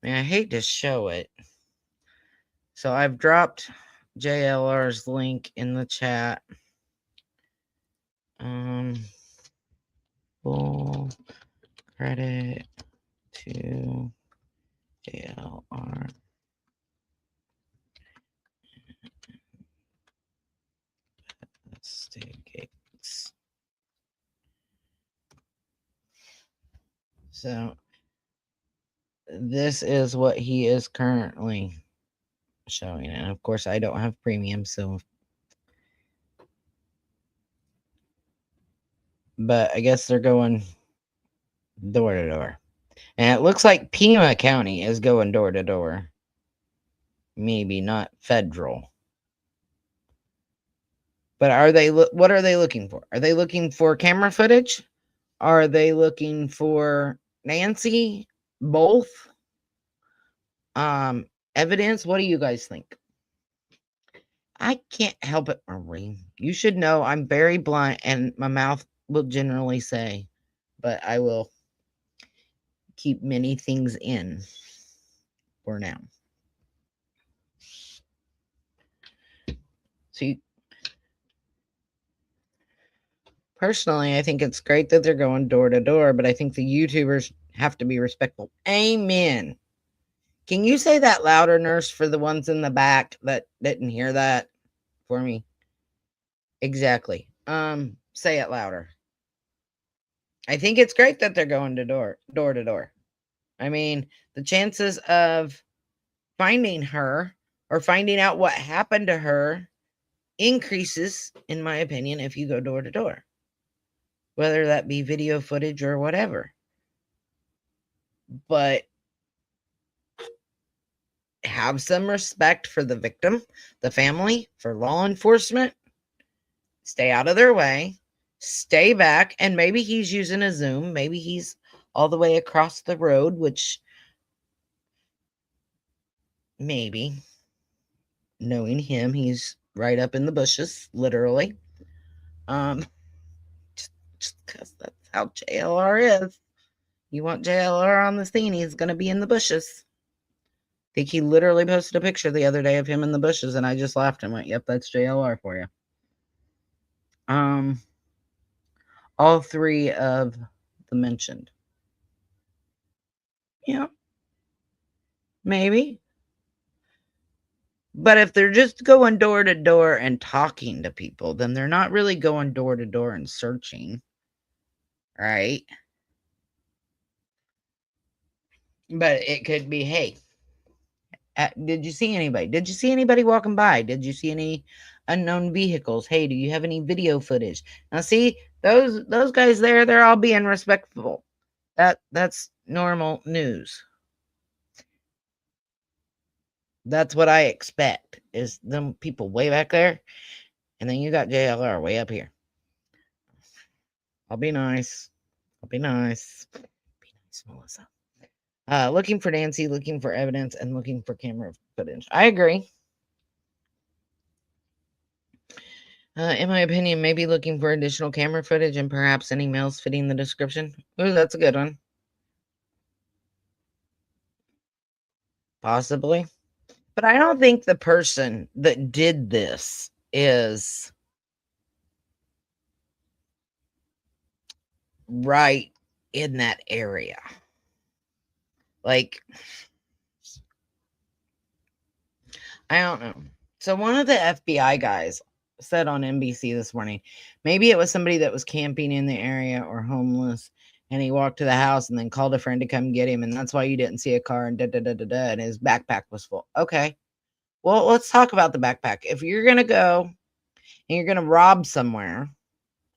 I hate to show it. So I've dropped JLR's link in the chat. Full credit to JLR. Investigates. So this is what he is currently showing. And of course, I don't have premium, so. But I guess they're going door to door. And it looks like Pima County is going door to door. Maybe not federal. But what are they looking for? Are they looking for camera footage? Are they looking for Nancy? Both? Evidence? What do you guys think? I can't help it, Marie. You should know I'm very blunt and my mouth will generally say, but I will keep many things in for now. So personally, I think it's great that they're going door to door, but I think the YouTubers have to be respectful. Amen. Can you say that louder, nurse, for the ones in the back that didn't hear that for me? Exactly. Say it louder. I think it's great that they're going to door to door. I mean, the chances of finding her or finding out what happened to her increases, in my opinion, if you go door to door, whether that be video footage or whatever. But have some respect for the victim, the family, for law enforcement. Stay out of their way. Stay back. And maybe he's using a Zoom. Maybe he's all the way across the road, which maybe, knowing him, he's right up in the bushes, literally. Just because that's how JLR is. You want JLR on the scene, he's going to be in the bushes. I think he literally posted a picture the other day of him in the bushes, and I just laughed and went, yep, that's JLR for you. All three of the mentioned. Yeah. Maybe. But if they're just going door to door and talking to people, then they're not really going door to door and searching. Right? But it could be, hey, did you see anybody? Did you see anybody walking by? Did you see any unknown vehicles? Hey, do you have any video footage? Now, see, those guys there, they're all being respectful. That's normal news. That's what I expect, is them people way back there, and then you got JLR way up here. I'll be nice. Be nice, Melissa. Looking for Nancy, looking for evidence, and looking for camera footage. I agree. In my opinion, maybe looking for additional camera footage and perhaps any males fitting the description. Ooh, that's a good one. Possibly. But I don't think the person that did this is right in that area. Like, I don't know. So one of the FBI guys said on NBC this morning, maybe it was somebody that was camping in the area or homeless, and he walked to the house and then called a friend to come get him, and that's why you didn't see a car and da da da da da, and his backpack was full. Okay, well, let's talk about the backpack. If you're gonna go and you're gonna rob somewhere,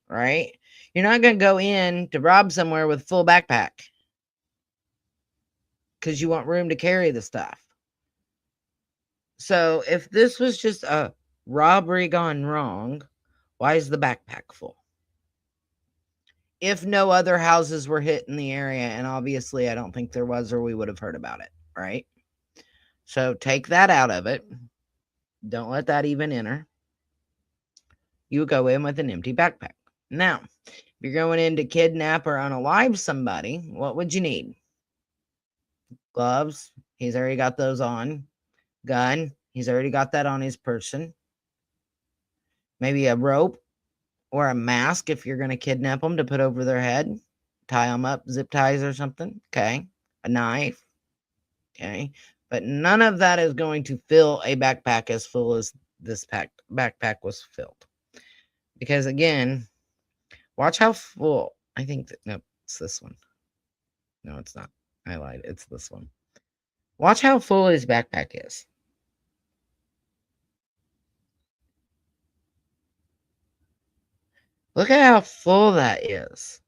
right? You're not gonna go in to rob somewhere with a full backpack because you want room to carry the stuff. So if this was just a robbery gone wrong, why is the backpack full? If no other houses were hit in the area, and obviously I don't think there was, or we would have heard about it, right? So take that out of it. Don't let that even enter. You go in with an empty backpack. Now, if you're going in to kidnap or unalive somebody, what would you need? Gloves. He's already got those on. Gun. He's already got that on his person. Maybe a rope or a mask if you're going to kidnap them to put over their head. Tie them up, zip ties or something. Okay. A knife. Okay. But none of that is going to fill a backpack as full as this backpack was filled. Because again, watch how full. I think that, nope, it's this one. No, it's not. I lied. It's this one. Watch how full his backpack is. Look at how full that is.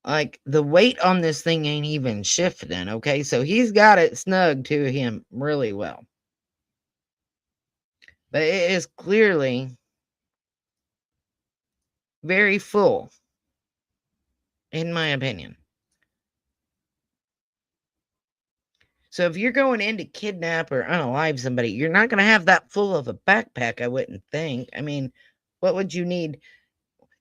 Like, the weight on this thing ain't even shifting, okay? So he's got it snug to him really well. But it is clearly very full, in my opinion. So if you're going in to kidnap or unalive somebody, you're not going to have that full of a backpack, I wouldn't think. I mean, what would you need?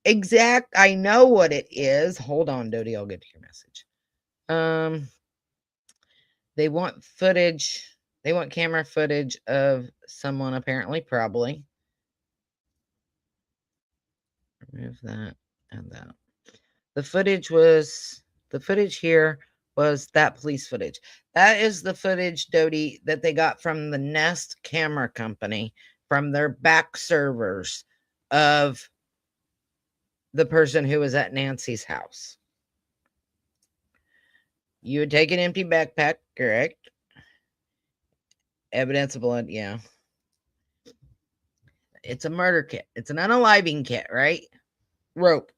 I know what it is. Hold on, Dodie, I'll get to your message. They want footage. They want camera footage of someone, apparently, probably. Remove that and that. The footage here was that police footage. That is the footage, Dodie, that they got from the Nest camera company, from their back servers of the person who was at Nancy's house. You would take an empty backpack, correct? Evidence of blood, yeah. It's a murder kit. It's an unaliving kit, right? Rope,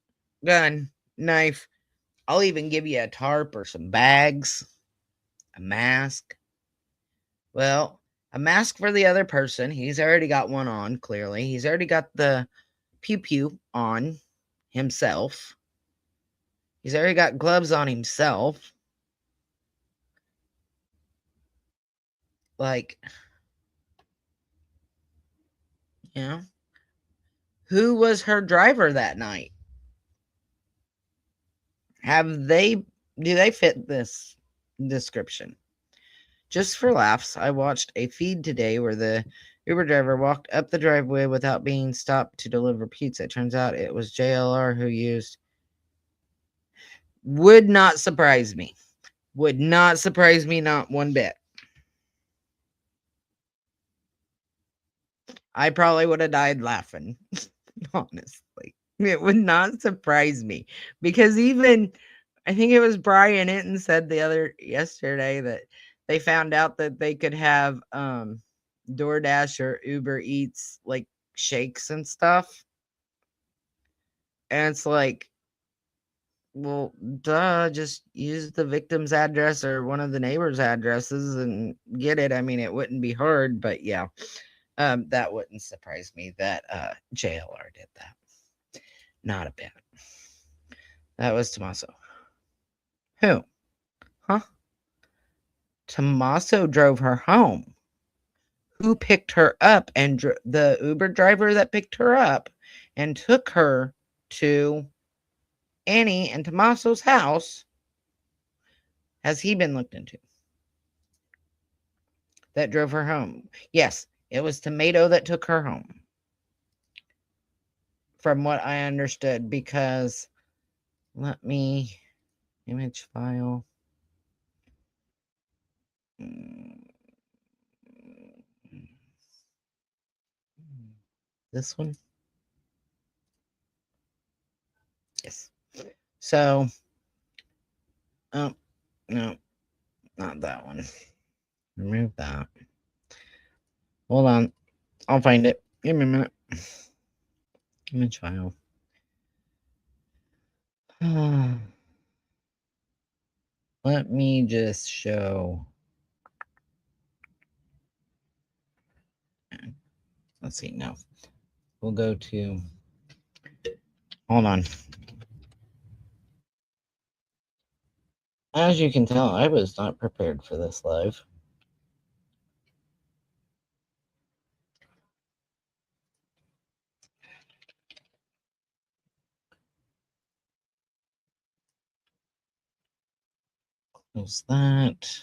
gun, knife. I'll even give you a tarp or some bags, a mask. Well, a mask for the other person. He's already got one on, clearly. He's already got the pew-pew on himself. He's already got gloves on himself. Like, you know, who was her driver that night? Do they fit this description? Just for laughs, I watched a feed today where the Uber driver walked up the driveway without being stopped to deliver pizza. It turns out it was JLR who used. Would not surprise me. Would not surprise me, not one bit. I probably would have died laughing, honestly. It would not surprise me because even I think it was Brian Hinton said yesterday that they found out that they could have DoorDash or Uber Eats like shakes and stuff. And it's like, well, duh, just use the victim's address or one of the neighbors' addresses and get it. I mean, it wouldn't be hard, but yeah. That wouldn't surprise me that JLR did that. Not a bit. That was Tommaso. Who? Huh? Tommaso drove her home. Who picked her up? And the Uber driver that picked her up and took her to Annie and Tommaso's house. Has he been looked into? That drove her home. Yes, it was Tomato that took her home. From what I understood, because let me Image file. This one? Yes. So, oh, no, not that one. Remove that. Hold on. I'll find it. Give me a minute. Image file. Let me just show. Let's see. No. We'll go to. Hold on. As you can tell, I was not prepared for this live. Close that.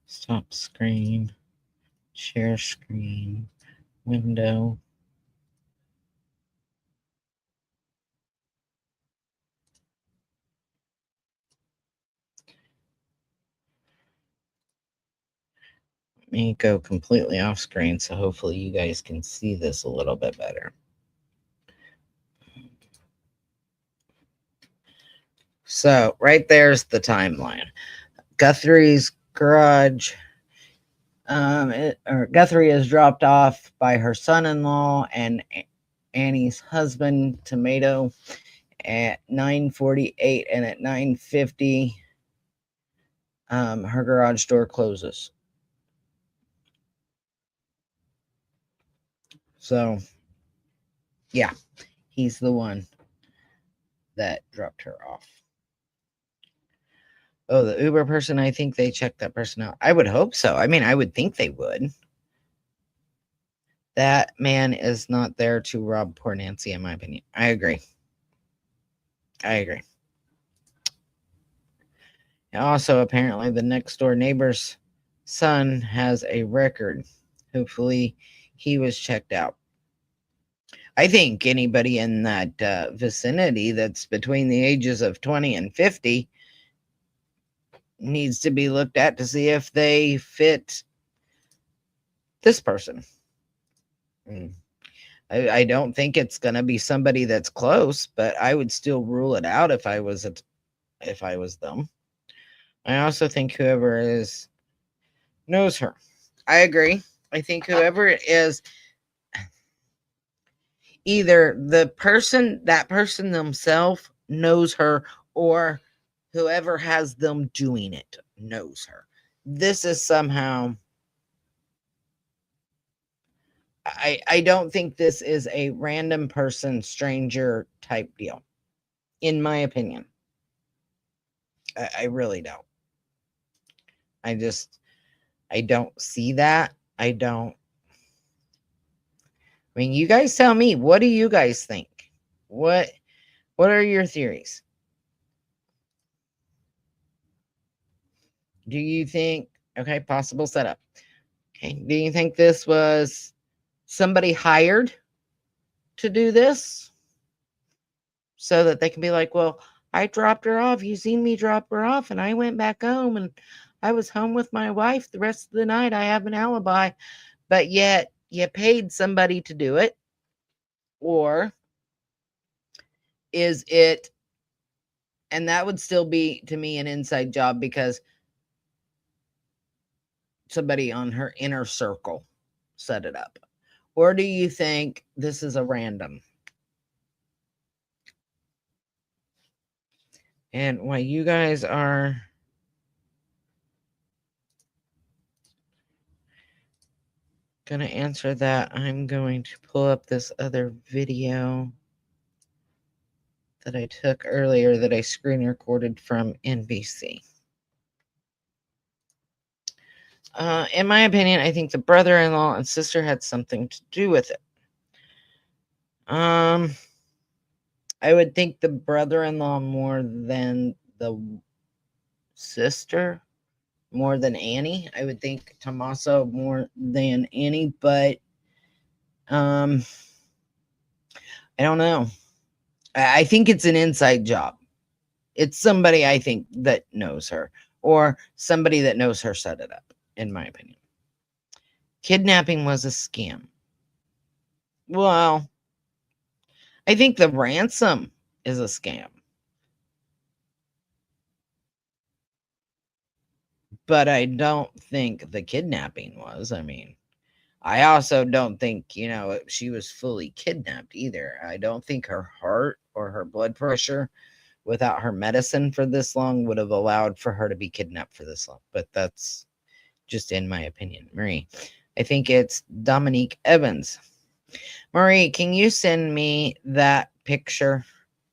Stop screen. Share screen. Window. Let me go completely off screen so hopefully you guys can see this a little bit better. So right there's the timeline. Guthrie's garage. Guthrie is dropped off by her son-in-law and Annie's husband, Tommaso, at 9:48, and at 9:50, her garage door closes. So, yeah, he's the one that dropped her off. Oh, the Uber person, I think they checked that person out. I would hope so. I mean, I would think they would. That man is not there to rob poor Nancy, in my opinion. I agree. Also, apparently, the next door neighbor's son has a record. Hopefully, he was checked out. I think anybody in that vicinity that's between the ages of 20 and 50 needs to be looked at to see if they fit this person. I don't think it's going to be somebody that's close, but I would still rule it out if I was them. I also think whoever is knows her. I agree. I think whoever it is, either that person themselves knows her, or whoever has them doing it knows her. This is somehow, I don't think this is a random person, stranger type deal, in my opinion. I really don't. I don't see that. I mean, you guys tell me, what do you guys think? What are your theories? Do you think, okay, possible setup. Okay, do you think this was somebody hired to do this so that they can be like, well, I dropped her off. You seen me drop her off, and I went back home, and I was home with my wife the rest of the night. I have an alibi, but yet you paid somebody to do it? Or is it, and that would still be to me an inside job because somebody on her inner circle set it up? Or do you think this is a random? And while you guys are going to answer that, I'm going to pull up this other video that I took earlier that I screen recorded from NBC. In my opinion, I think the brother-in-law and sister had something to do with it. I would think the brother-in-law more than the sister, more than Annie. I would think Tommaso more than Annie, but I don't know. I think it's an inside job. It's somebody I think that knows her, or somebody that knows her set it up, in my opinion. Kidnapping was a scam. Well, I think the ransom is a scam. But I don't think the kidnapping was. I mean, I also don't think, she was fully kidnapped either. I don't think her heart or her blood pressure without her medicine for this long would have allowed for her to be kidnapped for this long. But that's just in my opinion. Marie, I think it's Dominique Evans. Marie, can you send me that picture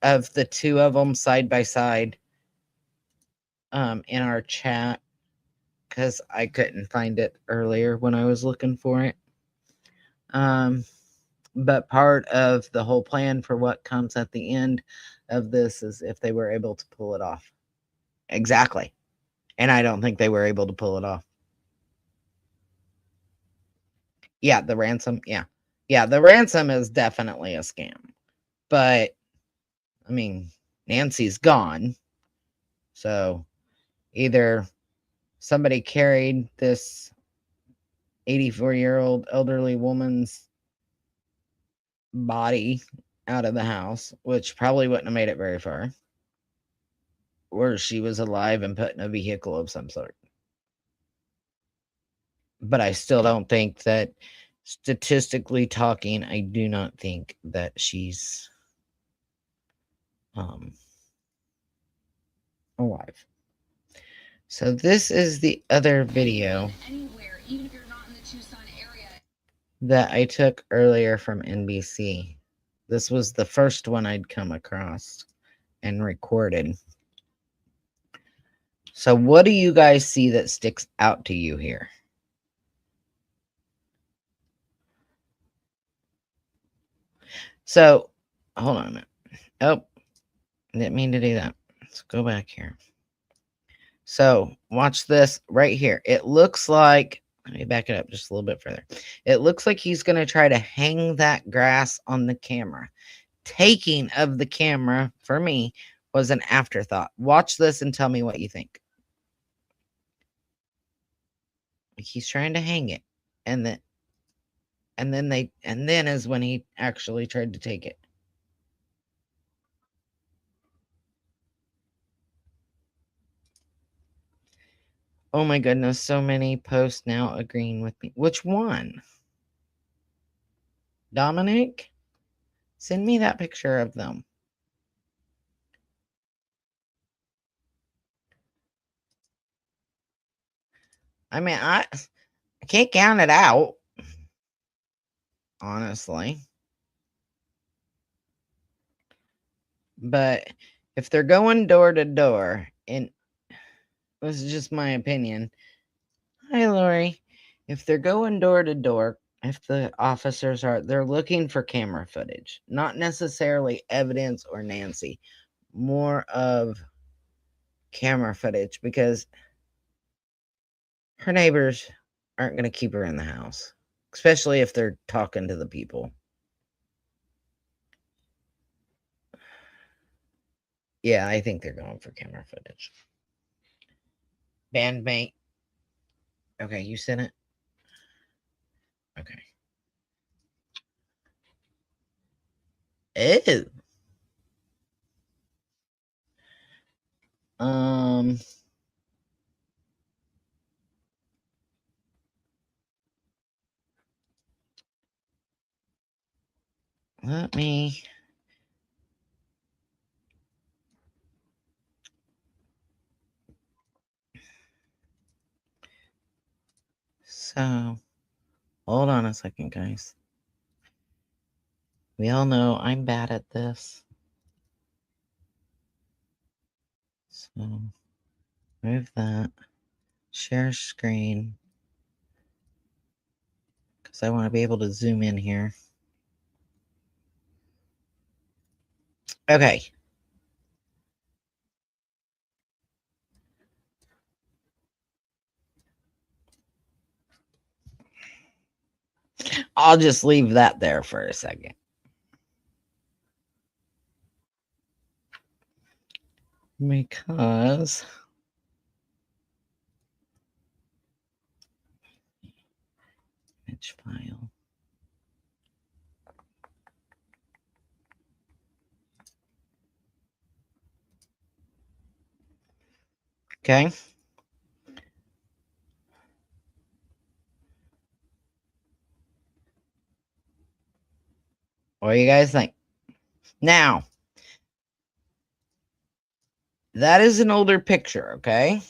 of the two of them side by side in our chat? Because I couldn't find it earlier when I was looking for it. But part of the whole plan for what comes at the end of this is if they were able to pull it off. Exactly. And I don't think they were able to pull it off. Yeah, the ransom. Yeah. Yeah, the ransom is definitely a scam. But, I mean, Nancy's gone. So either somebody carried this 84-year-old elderly woman's body out of the house, which probably wouldn't have made it very far, or she was alive and put in a vehicle of some sort. But I still don't think that, statistically talking, I do not think that she's alive. So this is the other video that I took earlier from NBC. This was the first one I'd come across and recorded. So what do you guys see that sticks out to you here? So, hold on a minute. Oh, didn't mean to do that. Let's go back here. So, watch this right here. It looks like, let me back it up just a little bit further. It looks like he's going to try to hang that grass on the camera. Taking of the camera, for me, was an afterthought. Watch this and tell me what you think. He's trying to hang it, and then is when he actually tried to take it. Oh my goodness, so many posts now agreeing with me. Which one? Dominic? Send me that picture of them. I mean, I can't count it out, honestly. But if they're going door to door, and this is just my opinion. Hi, Lori. If they're going door to door, if the officers they're looking for camera footage, not necessarily evidence or Nancy, more of camera footage, because her neighbors aren't going to keep her in the house, especially if they're talking to the people. Yeah, I think they're going for camera footage. Bandmate. Okay, you sent it? Okay. Ew. Let me. So, hold on a second, guys. We all know I'm bad at this. So, move that. Share screen. Because I want to be able to zoom in here. Okay. I'll just leave that there for a second. because image file. Okay. What do you guys think? Now, that is an older picture, okay?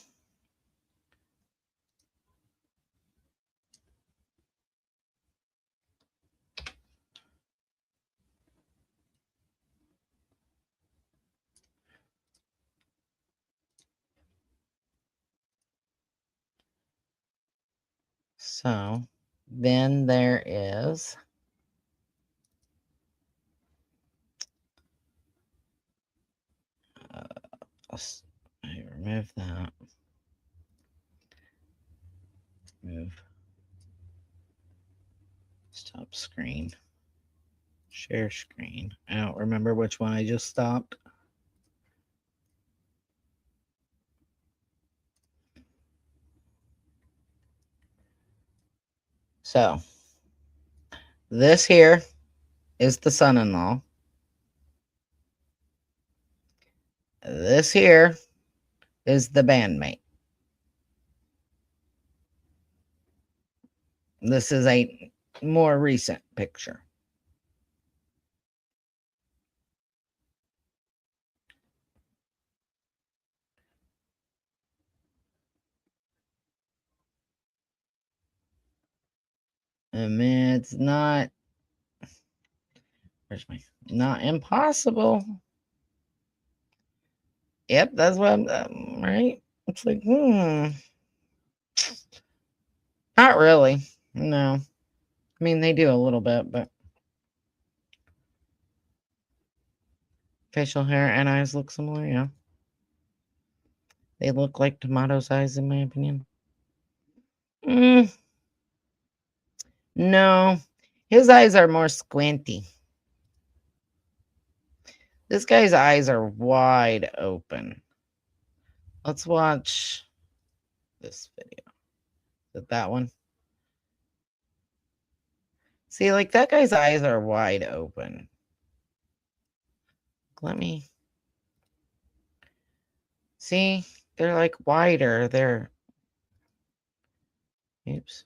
So, then there is I remove that. Move. Stop screen. Share screen. I don't remember which one I just stopped. So, this here is the son-in-law. This here is the bandmate. This is a more recent picture. And it's not, where's my, not impossible. Yep, that's what I'm, right? It's like, not really. No. I mean, they do a little bit, but facial hair and eyes look similar, yeah. They look like Tomato's eyes, in my opinion. No. His eyes are more squinty. This guy's eyes are wide open. Let's watch this video. Is it that one? See, like that guy's eyes are wide open. Let me see. They're like wider. They're, oops.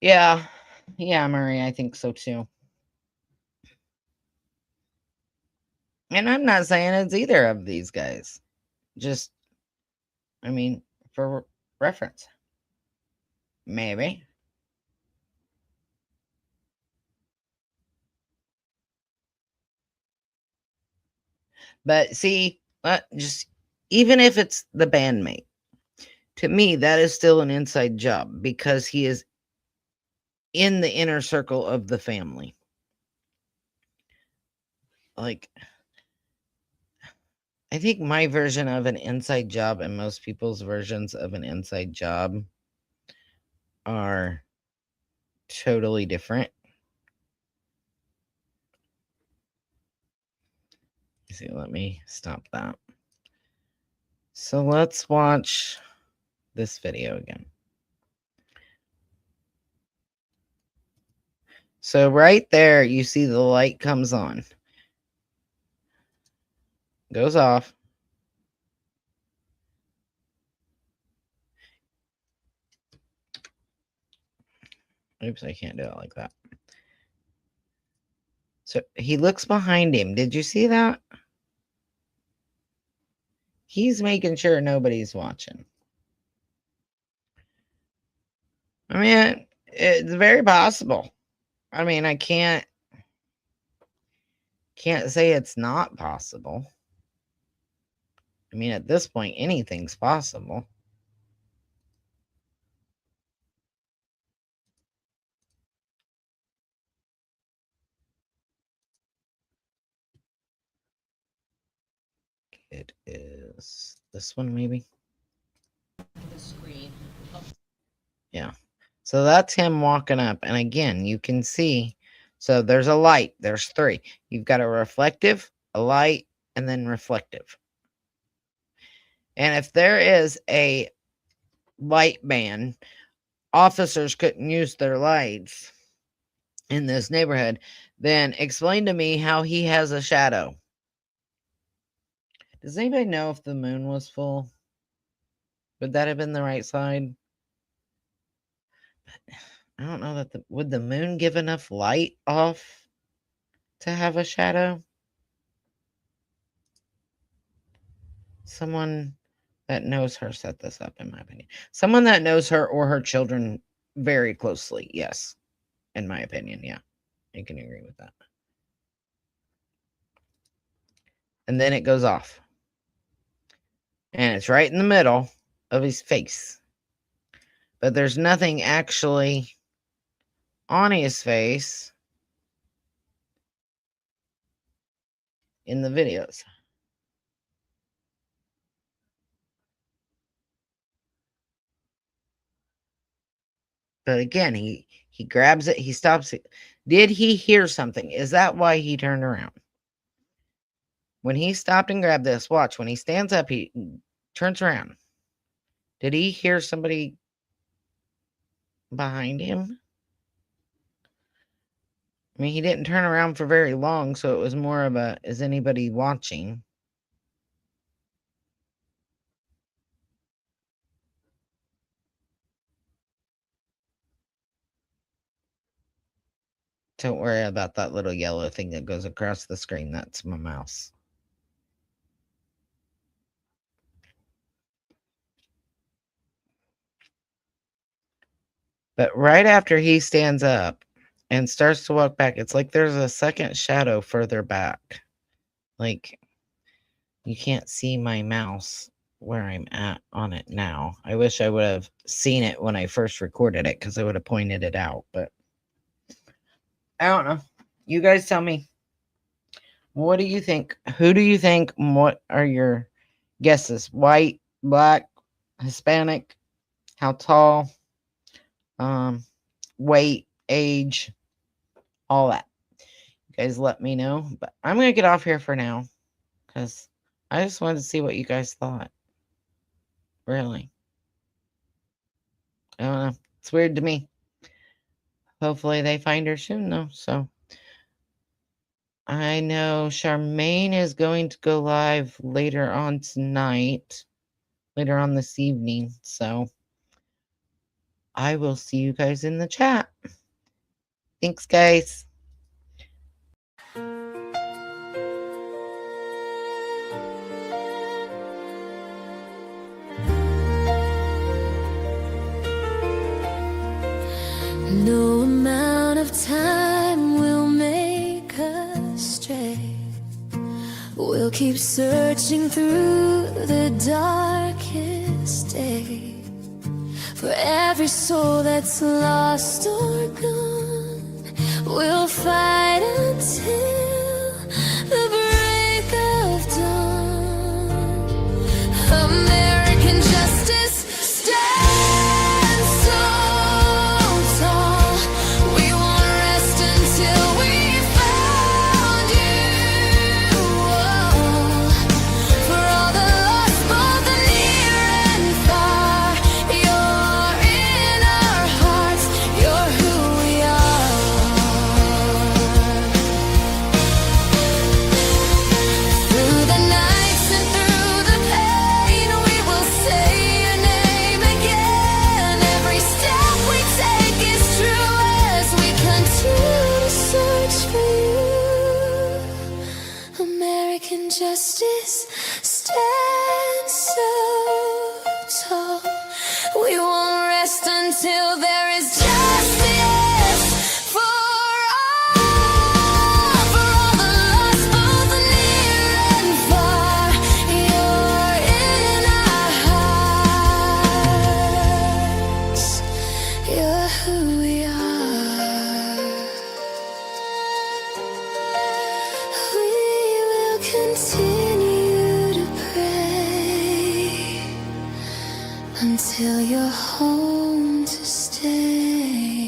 Yeah. Yeah, Murray, I think so too. And I'm not saying it's either of these guys. Just, I mean, for reference. Maybe. But see, just even if it's the bandmate, to me, that is still an inside job because he is in the inner circle of the family. Like, I think my version of an inside job and most people's versions of an inside job are totally different. See, let me stop that. So let's watch this video again. So right there, you see the light comes on, goes off. Oops, I can't do it like that. So he looks behind him. Did you see that? He's making sure nobody's watching. I mean, it's very possible. I mean, I can't say it's not possible. I mean, at this point, anything's possible. it is this one, maybe. The screen. Oh. Yeah. So that's him walking up. And again, you can see. So there's a light. There's three. You've got a reflective, a light, and then reflective. And if there is a light ban, officers couldn't use their lights in this neighborhood, then explain to me how he has a shadow. Does anybody know if the moon was full? Would that have been the right side? But I don't know that would the moon give enough light off to have a shadow? Someone that knows her set this up, in my opinion. Someone that knows her or her children very closely, yes. In my opinion, yeah. I can agree with that. And then it goes off. And it's right in the middle of his face. But there's nothing actually on his face in the videos. But again, he grabs it, he stops it. Did he hear something? Is that why he turned around? When he stopped and grabbed this, watch, when he stands up, he turns around. Did he hear somebody behind him? I mean, he didn't turn around for very long, so it was more of a, is anybody watching? Don't worry about that little yellow thing that goes across the screen. That's my mouse. But right after he stands up and starts to walk back, it's like there's a second shadow further back. Like, you can't see my mouse where I'm at on it now. I wish I would have seen it when I first recorded it, because I would have pointed it out. But I don't know. You guys tell me. What do you think? Who do you think? What are your guesses? White, black, Hispanic, how tall, weight, age, all that. You guys let me know. But I'm going to get off here for now, because I just wanted to see what you guys thought. Really. I don't know. It's weird to me. Hopefully they find her soon, though. So I know Charmaine is going to go live later on tonight, later on this evening. So I will see you guys in the chat. Thanks, guys. No amount of time will make us stray. We'll keep searching through the darkest day for every soul that's lost or gone. We'll fight until the break of dawn. American justice stands so tall. We won't rest until we found you. For all the lost, both the near and far, you're in our hearts. You're who we are. Through the nights and through the pain, we will say your name again. Every step we take is true as we continue to search for you. American justice stands so tall. We won't rest until there is justice for all the lost, both near and far. You're in our hearts. You're who we are. We will continue to till you're home to stay.